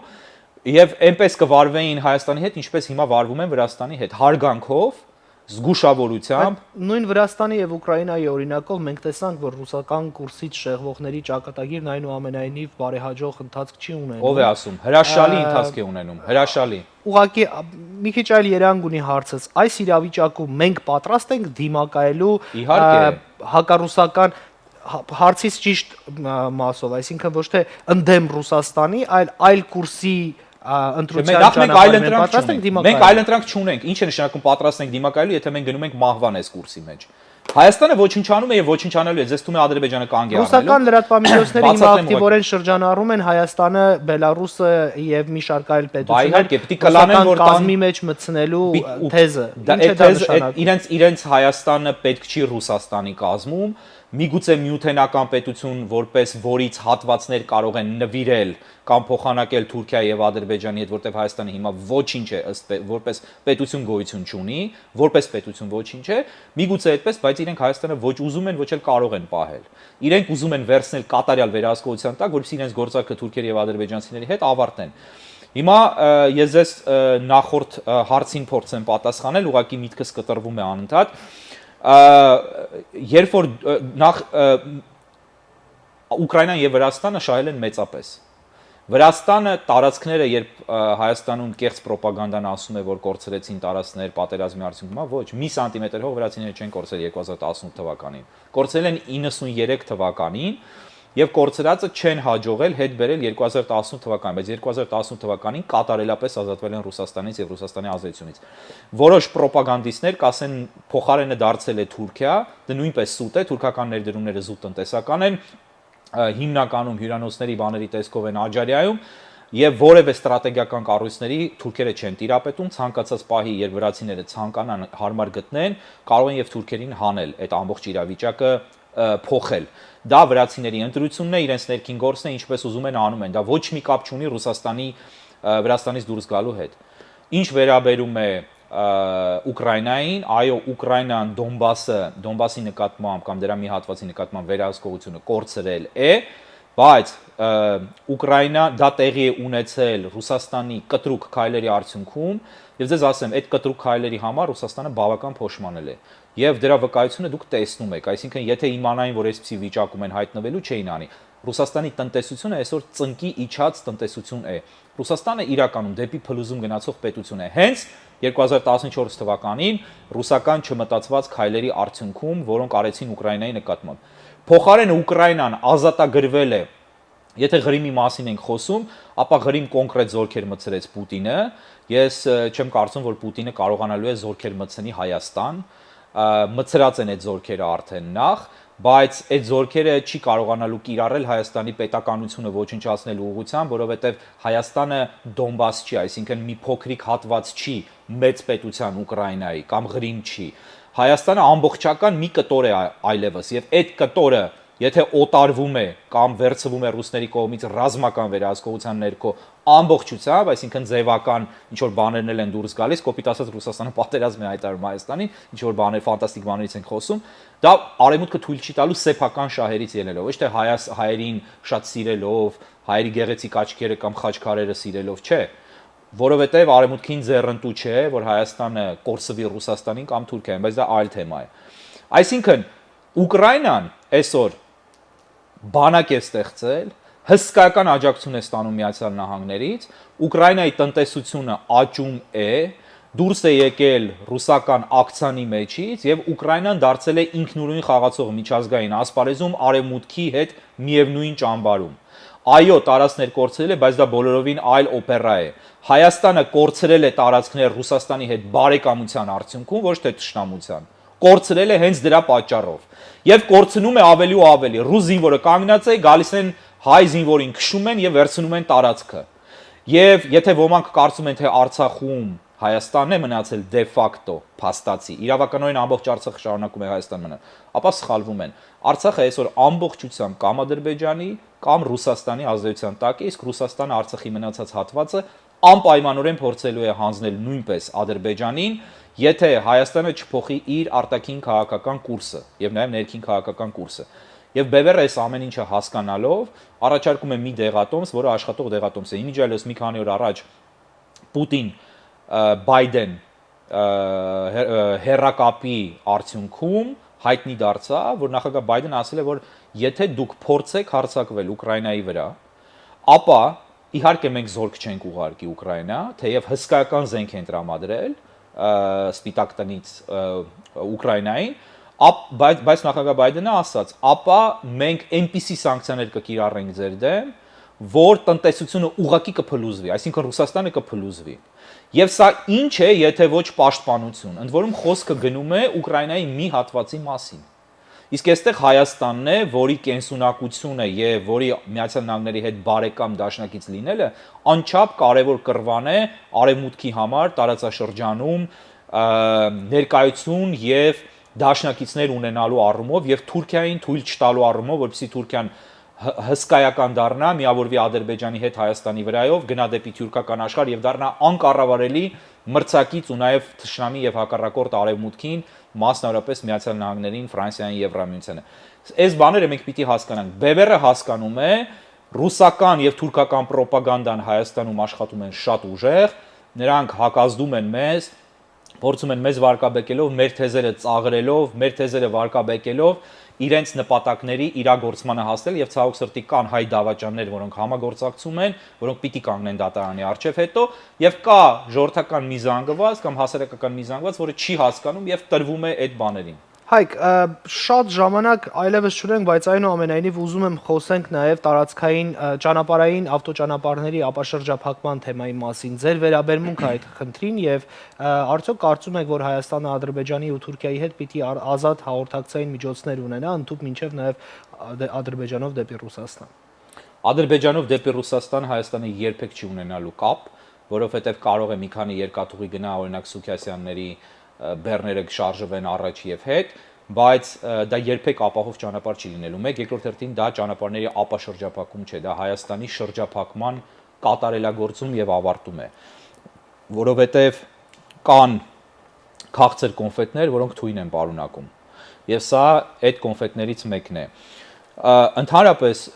եւ այնպես կվարվեին Հայաստանի հետ, ինչպես հիմա վարվում են Վրաստանի հետ, հարգանքով, զգուշավորությամբ։ Նույն Վրաստանի եւ Ուկրաինայի օրինակով մենք տեսանք, որ ռուսական կուրսից շեղվողների ճակատագիրն այնուամենայնիվ բարեհաջող ընթացք չի ունենում։ Ով է ասում, հրաշալի ընթացք է ունենում, հրաշալի։ Ուղղակի մի քիչ այլ երանգ ունի հարցս։ Այս իրավիճակում մենք պատրաստ ենք դիմակայելու հակառուսական հարցից ճիշտ մասով, այսինքն ոչ թե ընդդեմ Ռուսաստանի, այլ կուրսի ընտրության ճանապարհին պատրաստ ենք դիմակայելու։ Մենք այլ ընտրանք չունենք։ Ինչ է նշանակում պատրաստ ենք դիմակայելու, եթե մենք գնում ենք մահվան այս կուրսի մեջ։ Հայաստանը ոչնչանում է եւ ոչնչանալու է, ձեզ թվում է Ադրբեջանը կանգ է առնելու։ Ռուսական լրատվամիջոցները հիմա ակտիվորեն շրջանառում են Հայաստանը, Բելարուսը եւ մի շարք այլ պետություններ կազմի մեջ մտցնելու թեզը։ Ինչ է դա նշանակում։ Իրենց Հայաստանը պետք չի Ռուսաստանի կազմում, միգուցե միութենական պետություն, որպես որից հատվածներ կարող են նվիրել կամ փոխանակել Թուրքիա եւ Ադրբեջանի հետ, որտեղ Հայաստանը հիմա ոչինչ է ըստ որպես պետություն գոյություն չունի, որպես պետություն ոչինչ է, միգուցե այդպես, բայց իրենք Հայաստանը ոչ ուզում են, ոչ էլ կարող են պահել։ Իրենք ուզում են վերցնել կատարյալ վերահսկողության տակ, որպեսզի իրենց գործարքը թուրքերի եւ ադրբեջանցիների հետ ավարտեն։ Հիմա ես ձեզ նախորդ հարցին փորձեմ պատասխանել, ուղղակի միտքս կտրվում է անընդհատ։ Երբ որ նախ Ուկրաինան եւ Վրաստանը շահել են մեծապես։ Վրաստանը տարածքները, երբ Հայաստանում կեղծ ռոպագանդան ասում է, որ կորցրեցին տարածքներ պատերազմի արդյունքում, ոչ, մի սանտիմետր հող վրացիները չեն կորցրել 2018 թվականին։ Կորցրել են 93 թվականին եւ կորցրածը չեն հաջողել հետ բերել 2018 թվականին, բայց 2018 թվականին կատարելապես ազատվել են Ռուսաստանից եւ Ռուսաստանի ազդեցությունից։ Որոշ ռոպագանդիստներ կասեն փոխարենը դարձել է Թուրքիա, դա նույնպես սուտ է, թուրքական ներդրումները զուտ տնտեսական են, հիմնականում հյուրանոցների բաների տեսքով են Աջարիայում եւ որևէ ստրատեգիական կառույցների թուրքերը չեն տիրապետում, ցանկացած պահի երբ վրացիները ցանկանան հարմար գտնեն, կարող են եւ թուրքերին հանել այդ ամբողջ իրավիճակը փոխել։ Դա վրացիների ընտրությունն է, իրենց ներքին գործն է, ինչպես ուզում են անում են։ Դա ոչ մի կապ չունի Վրաստանից դուրս գալու հետ։ Ինչ վերաբերում է Ուկրաինային, այո, Ուկրաինան Դոնբասի նկատմամբ կամ դրա մի հատվածի նկատմամբ վերահսկողությունը կորցրել է, բայց Ուկրաինա դա տեղի է ունեցել Ռուսաստանի կտրուկ քայլերի արդյունքում, եւ ձեզ ասեմ, այդ կտրուկ քայլերի համար Ռուսաստանը բավական փոշմանել է։ Եվ դրա վկայությունը դուք տեսնում եք, այսինքն եթե իմանային, որ այսպիսի վիճակում են հայտնվելու, չէին անի։ Ռուսաստանի տնտեսությունը այսօր ծնկի իջած տնտեսություն է։ Ռուսաստանը իրականում դեպի փլուզում գնացող պետություն է։ Հենց 2014 թվականին ռուսական չմտածված քայլերի արդյունքում, որոնք արեցին Ուկրաինայի նկատմամբ։ Փոխարենը Ուկրաինան ազատագրվել է, եթե Ղրիմի մասին ենք խոսում, ապա Ղրիմ կոնկրետ զորքեր մտցրեց Պուտինը։ Ես չեմ կարծում, որ Պուտինը կարողանալու է զորքեր մտցնի Հայաստան, մտցրած են այդ զորքերը արդեն նախ, բայց այդ զորքերը չի կարողանալու կիրառել Հայաստանի պետականությունը ոչնչացնելու ուղղությամբ, որովհետև Հայաստանը Դոնբաս չի, այսինքն մի փոքրիկ հատված չի մեծ պետության Ուկրաինայի կամ Ղրիմ չի։ Հայաստանը ամբողջական մի կտոր է այլևս եւ այդ կտորը եթե օտարվում է կամ վերցվում է ռուսների կողմից ռազմական վերահսկողության ներքո ամբողջությամբ, այսինքն ձևական ինչ որ բաներն են դուրս գալիս, կոպիտ ասած Ռուսաստանը պատերազմ է հայտարարում Հայաստանին, ինչ որ բաներ ֆանտաստիկ բաներից ենք խոսում, դա արևմուտքը թույլ չի տալու սեփական շահերից ելնելով, ոչ թե հայերին շատ սիրելով, հայերի գեղեցիկ աչքերը կամ խաչքարերը սիրելով, չէ, որովհետև արևմուտքին ձեռնտու չէ, որ Հայաստանը կորսվի Ռուսաստանին կամ Թուրքիային, բայց դա այլ թեմա է։ Այսինքն Ուկրաինան այսօր բանակ է ստեղծել, հսկայական աջակցություն է ստանում Միացյալ Նահանգներից, Ուկրաինայի տնտեսությունը աճում է, դուրս է եկել ռուսական ակցիանի մեջից եւ Ուկրաինան դարձել է ինքնուրույն խաղացող միջազգային ասպարեզում արևմուտքի հետ միևնույն ճամբարում։ այո, տարածքներ կորցրել է, բայց դա բոլորովին այլ օպերա է։ Հայաստանը կորցրել է տարածքներ Ռուսաստանի հետ բարեկամության արդյունքում, ոչ թե թշնամության։ Կորցրել է հենց դրա պատճառով։ Եվ կորցնում է ավելի ու ավելի։ Ռուս զինվորը կանգնած է, գալիս են հայ զինվորին քշում են եւ վերցնում են տարածքը։ Եվ եթե ոմանք կարծում են, թե Արցախում Հայաստանն է մնացել դե ֆակտո փաստացի, իրավականորեն ամբողջ Արցախը շարունակում է Հայաստան մնալ, ապա սխալվում են։ Արցախը այսօր ամբողջությամբ կամ Ադրբեջանի կամ Ռուսաստանի ազդեցության տակ է, իսկ Ռուսաստանը Արցախի մնացած հատվածը անպայմանորեն փորձելու է հանձնել նույնպես Ադրբեջանին, եթե Հայաստանը չփոխի իր արտաքին քաղաքական կուրսը եւ նաեւ ներքին քաղաքական կուրսը։ Եվ Բևերը այս ամեն ինչը հասկանալով առաջարկում է մի դեղատոմս, որը աշխատող դեղատոմս է։ Իմիջիայլոց մի քանի օր առաջ Պուտին Բայդեն հերակապի արդյունքում հայտնի դարձավ, որ նախագահ Բայդենը ասել է, որ եթե դուք փորձեք հարձակվել Ուկրաինայի վրա, ապա իհարկե մենք զորք չենք ուղարկի Ուկրաինա, թեև հսկայական զենք են տրամադրել Սպիտակ տնից Ուկրաինային, բայց նախագահ Բայդենը ասաց, ապա մենք այնպիսի սանկցիաներ կկիրառենք ձեր դեմ, որ տնտեսությունը ուղղակի կփլուզվի, այսինքն Ռուսաստանը կփլուզվի։ Եվ սա ինչ է, եթե ոչ պաշտպանություն, ընդ որում խոսքը գնում է Ուկրաինայի մի հատվածի մասին։ Իսկ այստեղ Հայաստանն է, որի կենսունակությունը եւ որի Միացյալ Նահանգների հետ բարեկամ դաշնակից լինելը անչափ կարևոր կռվան է արևմուտքի համար տարածաշրջանում ներկայություն եւ դաշնակիցներ ունենալու առումով եւ Թուրքիային թույլ չտալու առումով, որպեսզի Թուրքիան հսկայական դառնա, միավորվի Ադրբեջանի հետ Հայաստանի վրայով, գնա դեպի թուրքական աշխարհ եւ դառնա անկառավարելի մրցակից ու նաեւ թշնամի եւ հակառակորդ արևմուտքին, մասնավորապես Միացյալ Նահանգներին, Ֆրանսիային, Եվրամիությանը։ Այս բաները մենք պիտի հասկանանք։ Բևերը հասկանում է, ռուսական եւ թուրքական ռոպագանդան Հայաստանում աշխատում են շատ ուժեղ, նրանք հակազդում են մեզ, փորձում են մեզ վարկաբեկելով, մեր թեզերը ծաղրելով, մեր թեզերը վարկաբեկելով իրենց նպատակների իրագործմանը հասնել եւ ցավոք սրտի կան հայ դավաճաններ, որոնք համագործակցում են, որոնք պիտի կանգնեն դատարանի առջև հետո եւ կա ժողովրդական մի զանգված կամ հասարակական մի զանգված, որը չի հասկանում եւ տրվում է այդ բաներին։ Հայկ, շատ ժամանակ այլևս չունենք, բայց այնուամենայնիվ ուզում եմ խոսենք նաև տարածքային ճանապարհային ավտոճանապարհների ապաշրջափակման թեմայի մասին։ Ձեր վերաբերմունքը այդ խնդրին եւ արդյոք կարծում եք, որ Հայաստանը Ադրբեջանի ու Թուրքիայի հետ պիտի ազատ հաղորդակցային միջոցներ ունենա, ընդհանուր մինչեւ նաև Ադրբեջանով դեպի Ռուսաստան։ Ադրբեջանով դեպի Ռուսաստան Հայաստանը երբեք չի ունենալու կապ, որովհետեւ կարող է մի քանի երկաթուղի գնա օրինակ Սուքիասյանների բեռները շարժվեն առաջ եւ հետ, բայց դա երբեք ապահով ճանապարհ չի լինելու։ Մեկ երկրորդ հերթին դա ճանապարհների ապաշրջափակում չէ, դա Հայաստանի շրջափակման կատարելագործում եւ ավարտում է, որովհետեւ կան քաղցր կոնֆետներ, որոնք թույն են պարունակում։ Եվ սա այդ կոնֆետներից մեկն է։ Ընդհանրապես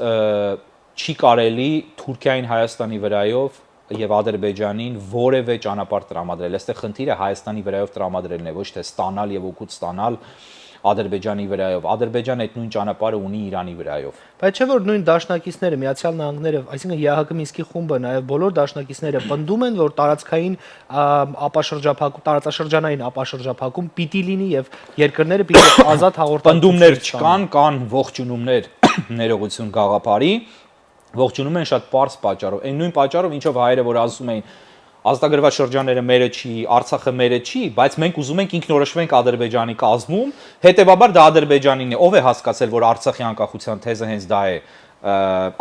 չի կարելի Թուրքիային Հայաստանի վրայով եւ Ադրբեջանին որևէ ճանապարհ տրամադրել։ Այստեղ խնդիրը Հայաստանի վրայով տրամադրելն է, ոչ թե ստանալ եւ օգուտ ստանալ Ադրբեջանի վրայով։ Ադրբեջանը այդ նույն ճանապարհը ունի Իրանի վրայով։ Բայց չէ՞ որ նույն դաշնակիցները, Միացյալ Նահանգները, այսինքն ԵԱՀԿ Մինսկի խումբը, նաեւ բոլոր դաշնակիցները պնդում են, որ տարածքային ապաշրջափակում, տարածաշրջանային ապաշրջափակում պիտի լինի եւ երկրները պիտի ազատ հաղորդակցություն։ Պնդումներ չկան, կան ողջունումներ ներողություն գաղափարի, ողջունում են շատ པարզ պատճառով։ Այն նույն պատճառով, ինչով հայերը որ ասում էին ազատագրված շրջանները մերը չի, Արցախը մերը չի, բայց մենք ուզում ենք ինքնորոշվենք Ադրբեջանի կազմում, հետեւաբար դա Ադրբեջանին է։ Ով է հասկացել, որ Արցախի անկախության թեզը հենց դա է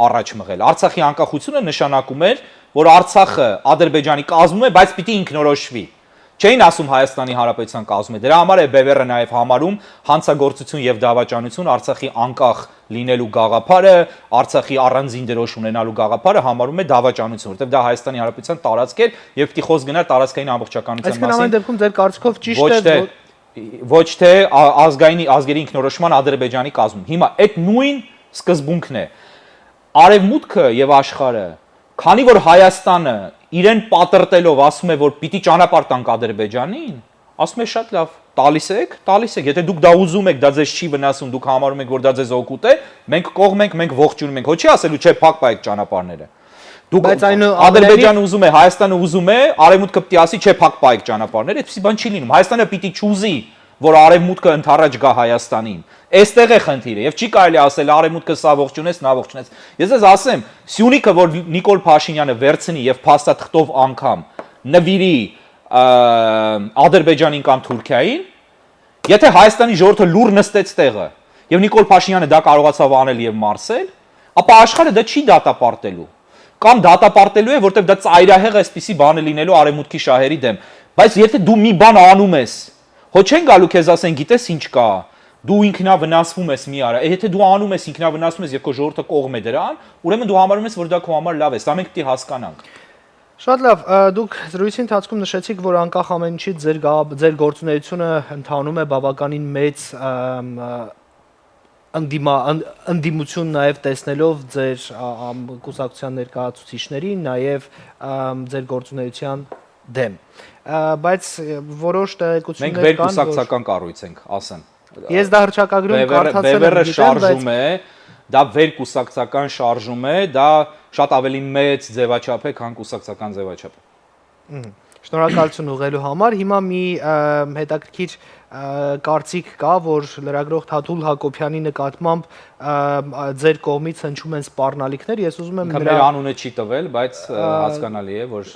առաջ մղել։ Արցախի անկախությունը նշանակում էր, որ Արցախը Ադրբեջանի կազմում է, բայց պիտի ինքնորոշվի։ Չէին ասում Հայաստանի Հանրապետության կազմում է։ Դրա համար է Բևերը նաև համարում հանցագործություն եւ դավաճանություն Արցախի անկախ լինելու գաղափարը, Արցախի առանձին դրոշ ունենալու գաղափարը համարում է դավաճանություն, որտեղ դա Հայաստանի Հանրապետության տարածք էր եւ պիտի խոսք գնար տարածքային ամբողջականության մասին։ Այսինքն ամեն դեպքում ձեր կարծիքով ճիշտ է ոչ թե ազգերի ինքնորոշման Ադրբեջանի կազմում։ Հիմա այդ նույն սկզբունքն է։ Արևմուտքը եւ աշխարհը, քանի որ Հայաստանը իրեն պատրտելով ասում է, որ պիտի ճանապարհ տանք Ադրբեջանին, ասում է շատ լավ, տալիս եք, եթե դուք դա ուզում եք, դա ձեզ չի վնասում, դուք համարում եք, որ դա ձեզ օգուտ է, մենք կողմ ենք, մենք ողջունում ենք, ոչ չի ասելու, չէ, փակ պայեք ճանապարհները։ Դուք Ադրբեջանը ուզում է, Հայաստանը ուզում է, Արևմուտքը պիտի ասի, չէ, փակ պայեք ճանապարհները, այդպեսի բան չի լինում։ Հայաստանը պիտի չուզի որ արևմուտքը ընդառաջ գա Հայաստանին։ Այստեղ է խնդիրը եւ չի կարելի ասել արևմուտքը սա ողջունեց, նա ողջունեց։ Ես ես ասեմ, Սյունիքը, որ Նիկոլ Փաշինյանը վերցնի եւ փաստաթղթով անգամ նվիրի Ադրբեջանին կամ Թուրքիային, եթե Հայաստանի ժողովուրդը լուր նստեց տեղը եւ Նիկոլ Փաշինյանը դա կարողացավ անել եւ մարսել, ապա աշխարհը դա չի դատապարտելու։ Կամ դատապարտելու է, որտեղ դա ծայրահեղ էսպիսի բան է լինելու արևմուտքի շահերի դեմ։ Բայց եթե դու մի բան անում ես, հո չեն գալու քեզ ասեն, գիտես ինչ կա, դու ինքնավնասվում ես մի արա։ Եթե դու անում ես ինքնավնասվում ես եւ քո ժողովուրդը կողմ է դրան, ուրեմն դու համարում ես, որ դա քո համար լավ է։ Սա մենք պիտի հասկանանք։ Շատ լավ, դուք զրույցի ընթացքում նշեցիք, որ անկախ ամեն ինչից ձեր գործունեությունը ընթանում է բավականին մեծ ընդդիմություն նաև տեսնելով ձեր կուսակցության ներկայացուցիչների, նաև ձեր գործունեության դեմ։ Բայց որոշ տեղեկություններ կան, մենք վերկուսակցական կառույց ենք, ասեմ։ Ես դա հռչակագրում կարդացել եմ, Բևերը շարժում է, դա վերկուսակցական շարժում է, դա շատ ավելի մեծ ձևաչափ է, քան կուսակցական ձևաչափը։ Շնորհակալություն ուղղելու համար։ Հիմա մի հետաքրքիր կարծիք կա, որ լրագրող Թաթուլ Հակոբյանի նկատմամբ ձեր կողմից հնչում են սպառնալիքներ, ես ուզում եմ նրա անունը չի տվել, բայց հասկանալի է, որ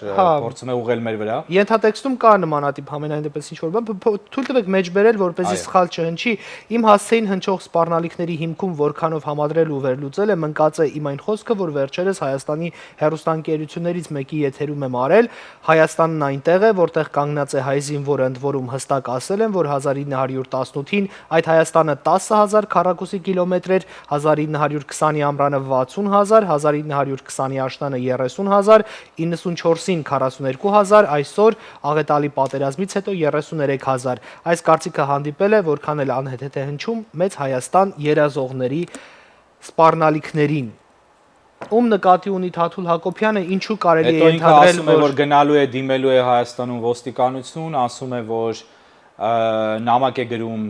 փորձում է ուղղել մեր վրա։ Ենթատեքստում կա նմանատիպ համենայն դեպս ինչ որ բան, թույլ տվեք մեջբերել, որպեսզի սխալ չհնչի։ Իմ հասցեին հնչող սպառնալիքների հիմքում որքանով համադրել ու վերլուծել եմ, ընկած է իմ այն խոսքը, որ վերջերս Հայաստանի հեռուստաընկերություններից մեկի եթերում եմ արել, Հայաստանն այնտեղ է, որտեղ կանգնած է հայ զինվորը, ընդ որում հստակ ասել են, որ 1918-ին այդ Հայաստանը 10,000 քառակուսի կիլոմետր էր, 1920-ի ամռանը 60,000, 1920-ի աշնանը 30,000, 94-ին 42,000, այսօր աղետալի պատերազմից հետո 33,000։ Այս կարծիքը հանդիպել է, որքան էլ անհեթեթ է հնչում, մեծ Հայաստան երազողների սպառնալիքներին։ Ում նկատի ունի Թաթուլ Հակոբյանը, ինչու կարելի է ենթադրել, որ գնալու է դիմելու է Հայաստանում ոստիկանություն, ասում է, որ նամակ է գրում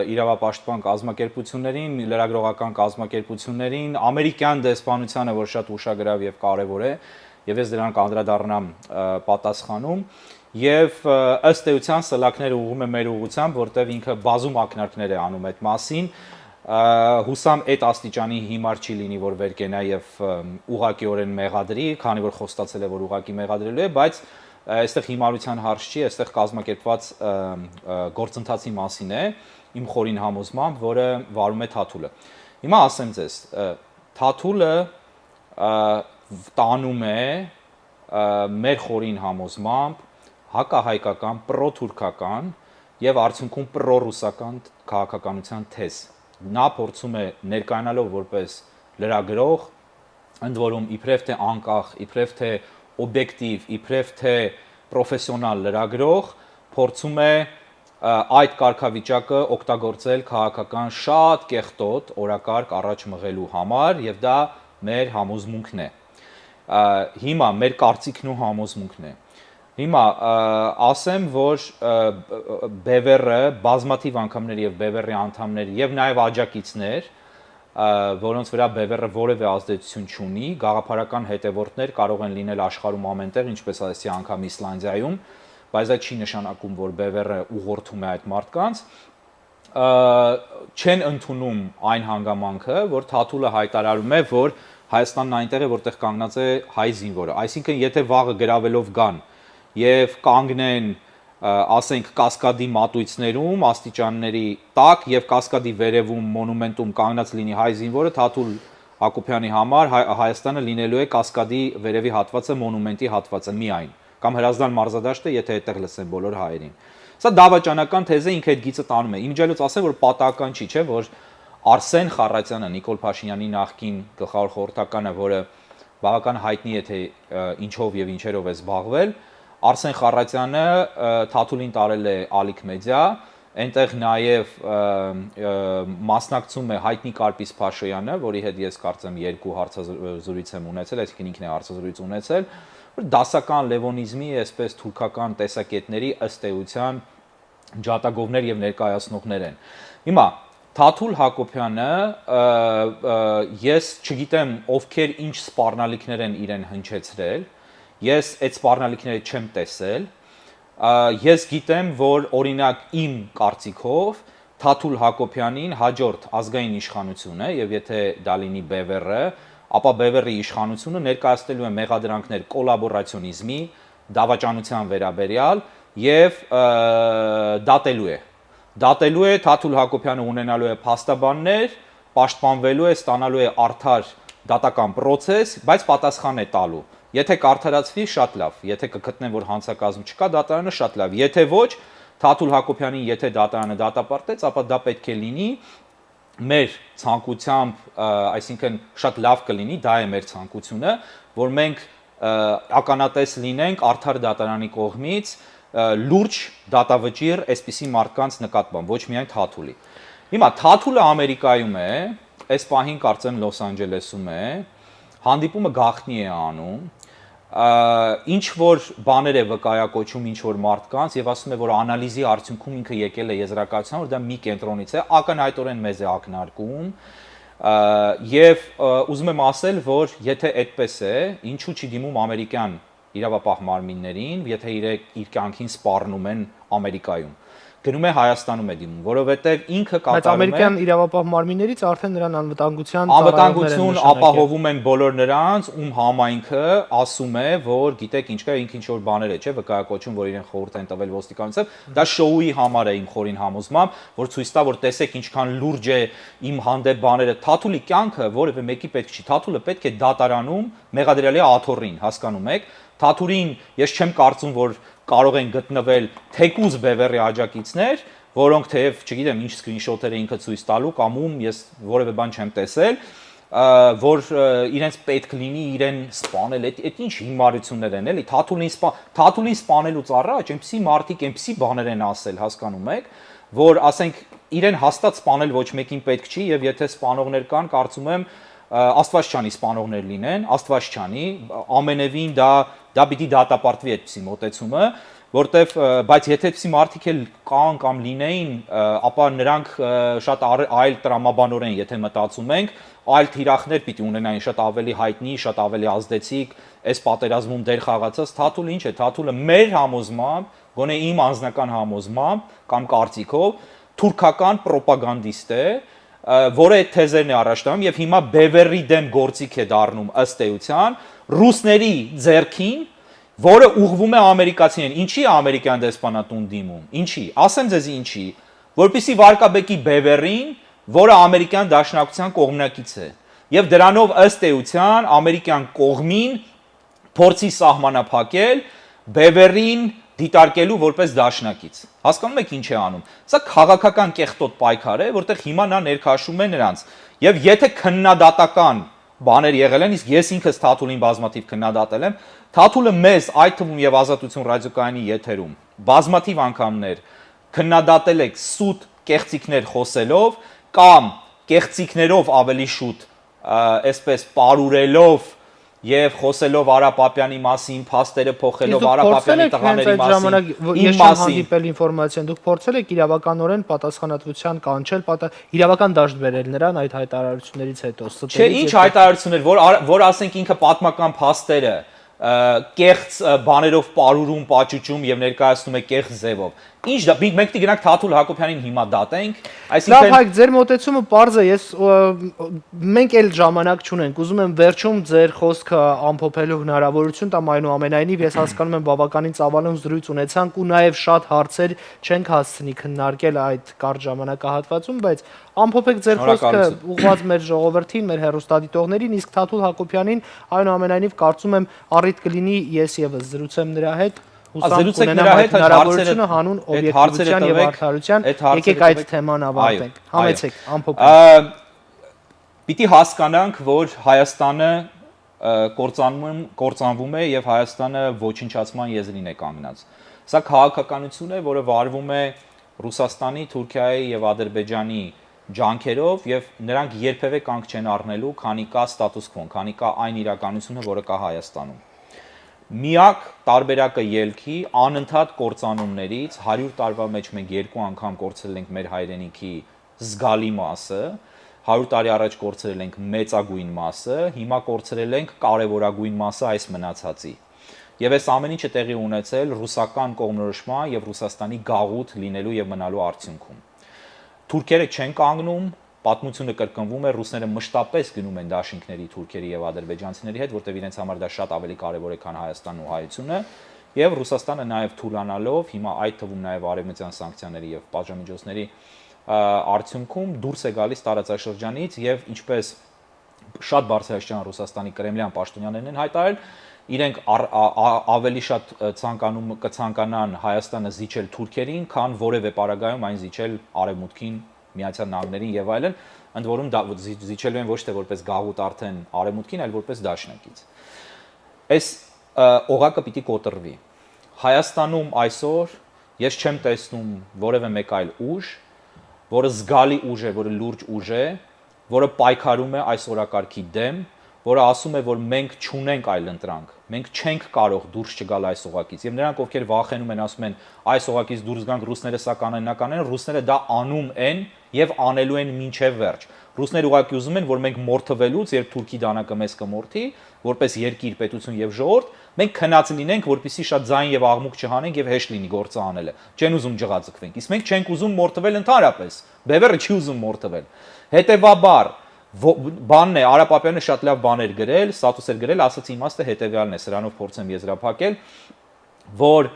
իրավապաշտպան կազմակերպություններին, լրագրողական կազմակերպություններին, ամերիկյան դեսպանությանը, որ շատ ուշագրավ եւ կարեւոր է, եւ ես դրան կանդրադառնամ պատասխանում, եւ ըստ էության սլակները ուղղում է մեր ուղղությամբ, որտեղ ինքը բազում ակնարկներ է անում այդ մասին, հուսամ այդ աստիճանի հիմար չի լինի, որ վեր կենա եւ ուղղակիորեն մեղադրի, քանի որ խոստացել է, որ ուղղակի մեղադրելու է, բայց այստեղ հիմարության հարց չի, այստեղ կազմակերպված գործընթացի մասին է, իմ խորին համոզմամբ, որը վարում է Թաթուլը։ Հիմա ասեմ ձեզ, Թաթուլը տանում է մեր խորին համոզմամբ հակահայկական, պրոթուրքական եւ արդյունքում պրոռուսական քաղաքականության թեզ։ Նա փորձում է ներկայանալով որպես լրագրող, ընդ որում իբրև թե անկախ, իբրև թե օբյեկտիվ, իբրև թե պրոֆեսիոնալ լրագրող, փորձում է այդ կարգավիճակը օգտագործել քաղաքական շատ կեղտոտ օրակարգ առաջ մղելու համար եւ դա մեր համոզմունքն է։ Հիմա մեր կարծիքն ու համոզմունքն է։ Հիմա ասեմ, որ Բևերը բազմաթիվ անգամներ եւ Բևերի անդամներ եւ նաեւ աջակիցներ, որոնց վրա Բևերը որևէ ազդեցություն չունի, գաղափարական հետևորդներ կարող են լինել աշխարհում ամենտեղ, ինչպես ասեցի անգամ Իսլանդիայում, բայց դա չի նշանակում, որ Բևերը ուղղորդում է այդ մարդկանց, չեն ընդունում այն հանգամանքը, որ Թաթուլը հայտարարում է, որ Հայաստանն այնտեղ է, որտեղ կանգնած է հայ զինվորը, այսինքն եթե վաղը գրավելով գան եւ կանգնեն, ասենք, Կասկադի մատույցներում, աստիճանների տակ եւ Կասկադի վերևում մոնումենտում կանգնած լինի հայ զինվորը, Թաթուլ Հակոբյանի համար Հայաստանը լինելու է Կասկադի վերևի հատվածը, մոնումենտի հատվածը միայն, կամ Հրազդան մարզադաշտը, եթե այդտեղ լսեն բոլոր հայերին։ Սա դավաճանական թեզ է, ինքը այդ գիծը տանում է։ Իմիջիայլոց ասեմ, որ պատահական չի, չէ, որ Արսեն Խառատյանը, Նիկոլ Փաշինյանի նախկին գլխավոր խորհրդականը, որը բավական հայտնի է, թե ինչով եւ ինչերով է զբաղվել, Արսեն Խառատյանը Թաթուլին տարել է Ալիք մեդիա, այնտեղ նաև մասնակցում է հայտնի Կարպիս Փաշոյանը, որի հետ ես կարծեմ 2 հարցազրույց եմ ունեցել, այսինքն ինքն է հարցազրույց ունեցել, որ դասական լևոնիզմի, այսպես թուրքական տեսակետների ըստ էության ջատագովներ եւ ներկայացնողներ են։ Հիմա Թաթուլ Հակոբյանը ես չգիտեմ ովքեր ինչ սպառնալիքներ են իրեն հնչեցրել, ես այդ սպառնալիքները չեմ տեսել, Ես գիտեմ, որ օրինակ իմ կարծիքով Թաթուլ Հակոբյանին հաջորդ ազգային իշխանությունը եւ եթե դա լինի ԲՎՌ-ը, ապա ԲՎՌ-ի իշխանությունը ներկայացնելու է մեղադրանքներ կոլաբորացիոնիզմի, դավաճանության վերաբերյալ եւ դատելու է Թաթուլ Հակոբյանը ունենալու է փաստաբաններ, պաշտպանվելու է, ստանալու է արդար դատական process, բայց պատասխան է տալու։ Եթե կարդարացվի, շատ լավ, եթե կգտնեն, որ հանցակազմ չկա, դատարանը շատ լավ։ Եթե ոչ, Թաթուլ Հակոբյանին եթե դատարանը դատապարտեց, ապա դա պետք է լինի մեր ցանկությամբ, այսինքն շատ լավ կլինի, դա է մեր ցանկությունը, որ մենք ականատես լինենք արդար դատարանի կողմից լուրջ դատավճիռ այսպիսի մարդկանց նկատմամբ, ոչ միայն Թաթուլի։ Հիմա Թաթուլը Ամերիկայում է, այս պահին կարծեմ Լոս Անջելեսում է, հանդիպումը գաղտնի է անում, ինչ որ բաներ է վկայակոչում ինչ որ մարդկանց եւ ասում է որ անալիզի արդյունքում ինքը եկել է եզրակացության որ դա մի կենտրոնից է ակնհայտորեն մեզ է ակնարկում եւ ուզում եմ ասել որ եթե այդպես է ինչու չի դիմում ամերիկյան իրավապահ մարմիններին եթե իր կյանքին սպառնում են Ամերիկայում գնում է Հայաստանում է դիմում, որովհետև ինքը կատարում է Բայց ամերիկյան իրավապահ մարմիններից արդեն նրան անվտանգություն ապահովում են բոլոր նրանց, ում համայնքը ասում է, որ գիտեք ինչ կա, ինքը ինչ որ բաներ է, չէ, վկայակոչում, որ իրեն խորհուրդ են տվել ոստիկանությամբ, դա շոուի համար է իմ խորին համոզմամբ, որ ցույց տա, որ տեսեք ինչքան լուրջ է իմ հանդեպ բաները, Թաթուլի կյանքը որևէ մեկի պետք չի, Թաթուլը պետք է դատարանում մեղադրյալի աթոռին, հասկանում եք, Թաթուրին ես չեմ կարծում, որ կարող են գտնվել թեկուզ բևեռի աջակիցներ, որոնք թեև, չգիտեմ, ինչ սկրինշոթեր է ինքը ցույց տալու կամ ում ես որևէ բան չեմ տեսել, որ իրենց պետք լինի իրեն սպանել, այդ ինչ հիմարություններ են, էլի, Թաթուլին սպանելուց առաջ այնպեսի մարդիկ այնպեսի բաներ են ասել, հասկանում եք, որ ասենք իրեն հաստատ սպանել ոչ մեկին պետք չի եւ եթե սպանողներ կան, կարծում եմ Աստված չանի սպանողներ լինեն, Աստված չանի, ամենևին դա պիտի դատապարտվի այդպիսի մոտեցումը, որտեվ բայց եթե այդպիսի մարդիկ էլ կան կամ լինեին, ապա նրանք շատ այլ տրամաբանորեն, եթե մտածում ենք, այլ թիրախներ պիտի ունենային շատ ավելի հայտնի, շատ ավելի ազդեցիկ, այս պատերազմում դեր խաղացած Թաթուլը ինչ է, Թաթուլը մեր համոզմամբ, գոնե իմ անձնական համոզմամբ կամ կարծիքով թուրքական պրոպագանդիստ է, որը այդ թեզերն է առաջ տանում եւ հիմա բևեռի դեմ գործիք է դառնում ըստ էության ռուսների ձեռքին, որը ուղղվում է ամերիկացիներին։ Ինչի է ամերիկյան դեսպանատուն դիմում։ Ինչի։ Ասեմ ձեզ ինչի, որպեսզի վարկաբեկի բևեռին, որը ամերիկյան դաշնակցության կողմնակից է։ Եվ դրանով ըստ էության ամերիկյան կողմին փորձի սահմանափակել բևեռին դիտարկելու որպես դաշնակից։ Հասկանում եք ինչ է անում։ Սա քաղաքական կեղտոտ պայքար է, որտեղ հիմա նա ներքաշում է նրանց։ Եվ եթե քննադատական բաներ եղել են, իսկ ես ինքս Թաթուլին բազմաթիվ քննադատել եմ, Թաթուլը մեզ այդ թվում եւ Ազատություն ռադիոկայանի եթերում բազմաթիվ անգամներ քննադատել եք սուտ կեղծիքներ խոսելով կամ կեղծիքներով ավելի շուտ, այսպես պարուրելով եւ խոսելով Արա Պապյանի մասին, փաստերը փոխելով Արա Պապյանի տղաների մասին, իմ մասին հանդիպել ինֆորմացիան, դուք փորձել եք իրավականորեն պատասխանատվության կանչել, իրավական դաշտ բերել նրան այդ հայտարարություններից հետո։ Չէ, ինչ հայտարարություններ, որ ասենք ինքը պատմական փաստերը կեղծ բաներով պարուրում, պաճուճում եւ ներկայացնում է կեղծ ձևով։ Ինչ դա մենք պիտի գնանք Թաթուլ Հակոբյանին հիմա դատենք, այսինքն Լավ, հայք, ձեր մոտեցումը պարզ է, մենք էլ ժամանակ չունենք, ուզում եմ վերջում ձեր խոսքը ամփոփելու հնարավորություն տամ, այնուամենայնիվ ես հասկանում եմ բավականին ծավալուն զրույց ունեցանք ու նաեւ շատ հարցեր չենք հասցնի քննարկել այդ կարճ ժամանակահատվածում, բայց ամփոփեք ձեր խոսքը ուղղված մեր ժողովրդին, մեր հեռուստադիտողներին, իսկ Թաթուլ Հակոբյանին այնուամենայնիվ կարծում եմ առիթ կլինի ես եւս զրուցեմ նրա հետ Զրուցեք նրա հետ հնարավորությունը հանուն օբյեկտիվության եւ արդարության եկեք այդ թեման ավարտենք համեցեք ամփոփենք Պիտի հասկանանք որ Հայաստանը կործանվում է եւ Հայաստանը ոչնչացման եզրին է կանգնած Սա քաղաքականություն է որը վարվում է Ռուսաստանի, Թուրքիայի եւ Ադրբեջանի ջանքերով եւ նրանք երբեւե կանգ չեն առնելու քանի կա ստատուս քվոն քանի կա այն իրականությունը որը կա Հայաստանում Միակ տարբերակը ելքի անընդհատ կործանումներից 100 տարվա մեջ մենք երկու անգամ կորցրել ենք մեր հայրենիքի զգալի մասը 100 տարի առաջ կորցրել ենք մեծագույն մասը հիմա կորցրել ենք կարևորագույն մասը այս մնացածի Եվ այս ամեն ինչը տեղի ունեցել ռուսական կողմնորոշման եւ Ռուսաստանի գաղութ լինելու եւ մնալու արդյունքում։ Թուրքերը չեն կանգնում, պատմությունը կրկնվում է, ռուսները մշտապես գնում են դաշինքների թուրքերի եւ ադրբեջանցիների հետ, որտեղ իրենց համար դա շատ ավելի կարեւոր է, քան Հայաստանն ու հայությունը, եւ Ռուսաստանը նաեւ թուլանալով, հիմա այդ թվում նաեւ արևմտյան սանկցիաների եւ պատժամիջոցների արդյունքում դուրս է գալիս տարածաշրջանից եւ ինչպես շատ բարձրաստիճան Ռուսաստանի կրեմլյան պաշտոնյաներն են հայտարարել, իրենք ավելի շատ կցանկանան Հայաստանը զիջել թուրքերին, քան որևէ պարագայում այն զիջել արևմուտքին, Միացյալ Նահանգներին եւ այլն, ընդ որում զիջելու են ոչ թե որպես գաղութ արդեն արևմուտքին, այլ որպես դաշնակից։ Այս օղակը պիտի կոտրվի։ Հայաստանում այսօր ես չեմ տեսնում որևէ մեկ այլ ուժ, որը զգալի ուժ է, որը լուրջ ուժ է, որը պայքարում է այս օրակարգի դեմ, որը ասում է, որ մենք չունենք այլ ընտրանք, մենք չենք կարող դուրս չգալ այս օղակից։ Եվ նրանք, ովքեր վախենում են, ասում են, այս օղակից դուրս գանք, ռուսները սա կանենական են, ռուսները դա անում են եւ անելու են մինչեւ վերջ։ Ռուսները ուղղակի ուզում են, որ մենք մորթվելուց, երբ Թուրքի դանակը մեզ կմորթի, որպես երկիր, պետություն եւ ժողովուրդ, մենք քնած լինենք, որպեսզի շատ ձայն եւ աղմուկ չհանենք եւ հեշտ լինի գործը անելը։ Չեն ուզում ջղաձգվենք։ Իսկ մենք չենք ուզում մորթվել ընդհանրապես։ Բևեռը չի ուզում մորթվել։ Հետևաբար բանն է, Արա Պապյանը շատ լավ բաներ գրել, ստատուս էր գրել, ասացի իմաստը հետեւյալն է, սրանով փորձեմ եզրափակել, որ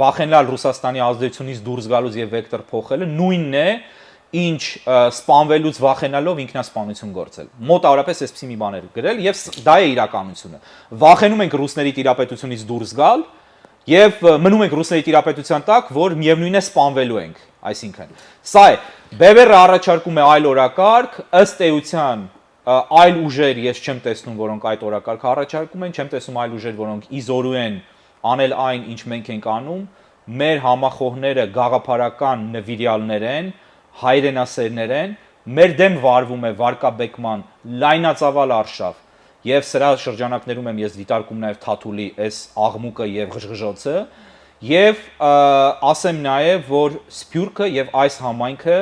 վախենալ Ռուսաստանի ազդեցությունից դուրս գալուց եւ վեկտոր փոխելը նույնն է, ինչ սպանվելուց վախենալով ինքնասպանություն գործել։ Մոտավորապես այսպիսի մի բան էր գրել եւ դա է իրականությունը։ Վախենում ենք ռուսների տիրապետությունից դուրս գալ եւ մնում ենք ռուսների տիրապետության տակ, որ միևնույն է սպանվելու ենք, այսինքն սա է։ Բևերը առաջարկում է այլ օրակարգ, ըստ էության այլ ուժեր ես չեմ տեսնում, որոնք այդ օրակարգը առաջարկում են, չեմ տեսնում այլ ուժեր, որոնք իզորու են անել այն, ինչ մենք ենք անում, մեր համախոհները գաղափարական նվիրյալներ են, հայրենասերներ են, մեր դեմ վարվում է վարկաբեկման լայնածավալ արշավ եւ սրա շրջանակներում եմ ես դիտարկում նաեւ Թաթուլի այս աղմուկը եւ ղժղժոցը եւ ասեմ նաեւ որ Սփյուռքը եւ այս համայնքը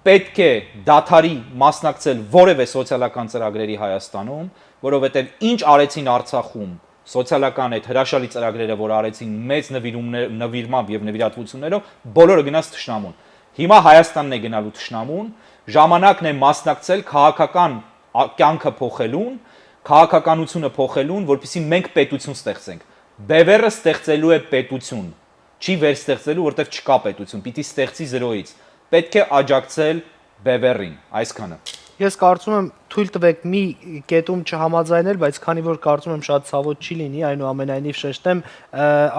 պետք է դադարի մասնակցել որևէ սոցիալական ծրագրերի Հայաստանում, որովհետեւ ինչ արեցին Արցախում սոցիալական այդ հրաշալի ծրագրերը, որ արեցին մեծ նվիրմամբ եւ նվիրատվություններով, բոլորը գնաց թշնամուն։ Հիմա Հայաստանն է գնալու թշնամուն, ժամանակն է մասնակցել քաղաքական կյանքը փոխելուն, քաղաքականությունը փոխելուն, որպեսզի մենք պետություն ստեղծենք։ Բևերը ստեղծելու է պետություն, չի վերստեղծելու, որտեղ չկա պետություն, պիտի ստեղծի զրոյից։ Պետք է աջակցել Բևերին, այսքանը։ Ես կարծում եմ թույլ տվեք մի կետում չհամաձայնել, բայց քանի որ կարծում եմ շատ ցավոտ չի լինի, այնուամենայնիվ շեշտեմ,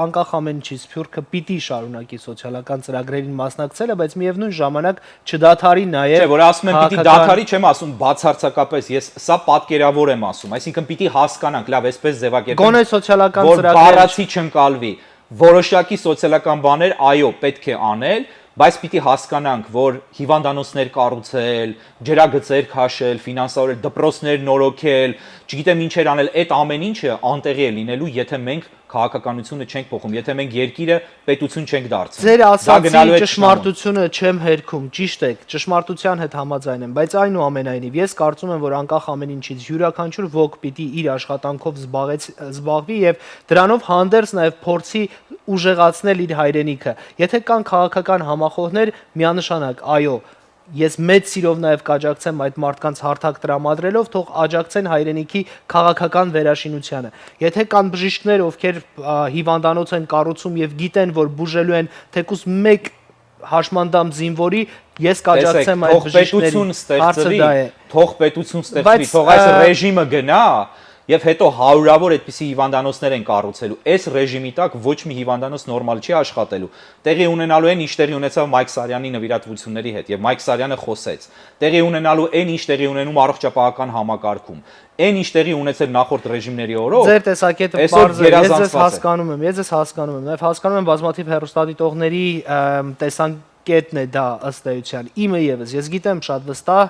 անկախ ամեն ինչից Սփյուռքը պիտի շարունակի սոցիալական ծրագրերին մասնակցելը, բայց միևնույն ժամանակ չդադարի նաև։ Չէ, որ ասում եմ պիտի դադարի, չեմ ասում բացարձակապես, ես սա պատկերավոր եմ ասում, այսինքն պիտի հասկանանք, լավ, այսպես ձևակերպենք, գոնե սոցիալական որ ծրագրեր բառացի չընկալվի, որոշակի սոցիալական բաներ, այո, պետք է անել, բայց պիտի հասկանանք, որ հիվանդանոցներ կառուցել, ջրագծեր քաշել, ֆինանսավորել, դպրոցներ նորոգել, չգիտեմ ինչեր անել, այդ ամեն ինչը անտեղի է լինելու, եթե մենք քաղաքականությունը չենք փոխում, եթե մենք երկիրը պետություն չենք դարձնում։ Ձեր ասացի ճշմարտությունը չեմ հերքում, ճիշտ եք, ճշմարտության հետ համաձայն եմ, բայց այնուամենայնիվ ես կարծում եմ, որ անկախ ամեն ինչից յուրաքանչյուր ոք պիտի իր աշխատանքով զբաղվի եւ դրանով հանդերձ նաեւ փորձի ուժեղացնել իր հայրենիքը։ Եթե կան քաղաքական համախոհներ, միանշանակ, այո, ես մեծ սիրով նաև կաջակցեմ այդ մարդկանց հարթակ տրամադրելով, թող աջակցեն հայրենիքի քաղաքական վերաշինությանը։ Եթե կան բժիշկներ, ովքեր հիվանդանոց են կառուցում եւ գիտեն, որ բուժելու են թեկուզ մեկ հաշմանդամ զինվորի, ես կաջակցեմ այդ բժիշկներին։ Թող պետություն ստեղծվի, թող այս ռեժիմը գնա եւ հետո հարյուրավոր այդպիսի հիվանդանոցներ են կառուցելու։ Այս ռեժիմի տակ ոչ մի հիվանդանոց նորմալ չի աշխատելու։ Տեղի ունենալու են ինչ տեղի ունեցավ Մայք Սարյանի նվիրատվությունների հետ եւ Մայք Սարյանը խոսեց։ Տեղի ունենալու են ինչ տեղի ունենում առողջապահական համակարգում։ Այն ինչ տեղի ունեցել նախորդ ռեժիմների օրոք։ Ձեր տեսակետը բարձր է, ես ձեզ հասկանում եմ, նաեւ հասկանում եմ բազմաթիվ հեռուստադիտողների կետն է դա ըստ էության։ Իմը եւս ես գիտեմ շատ վստահ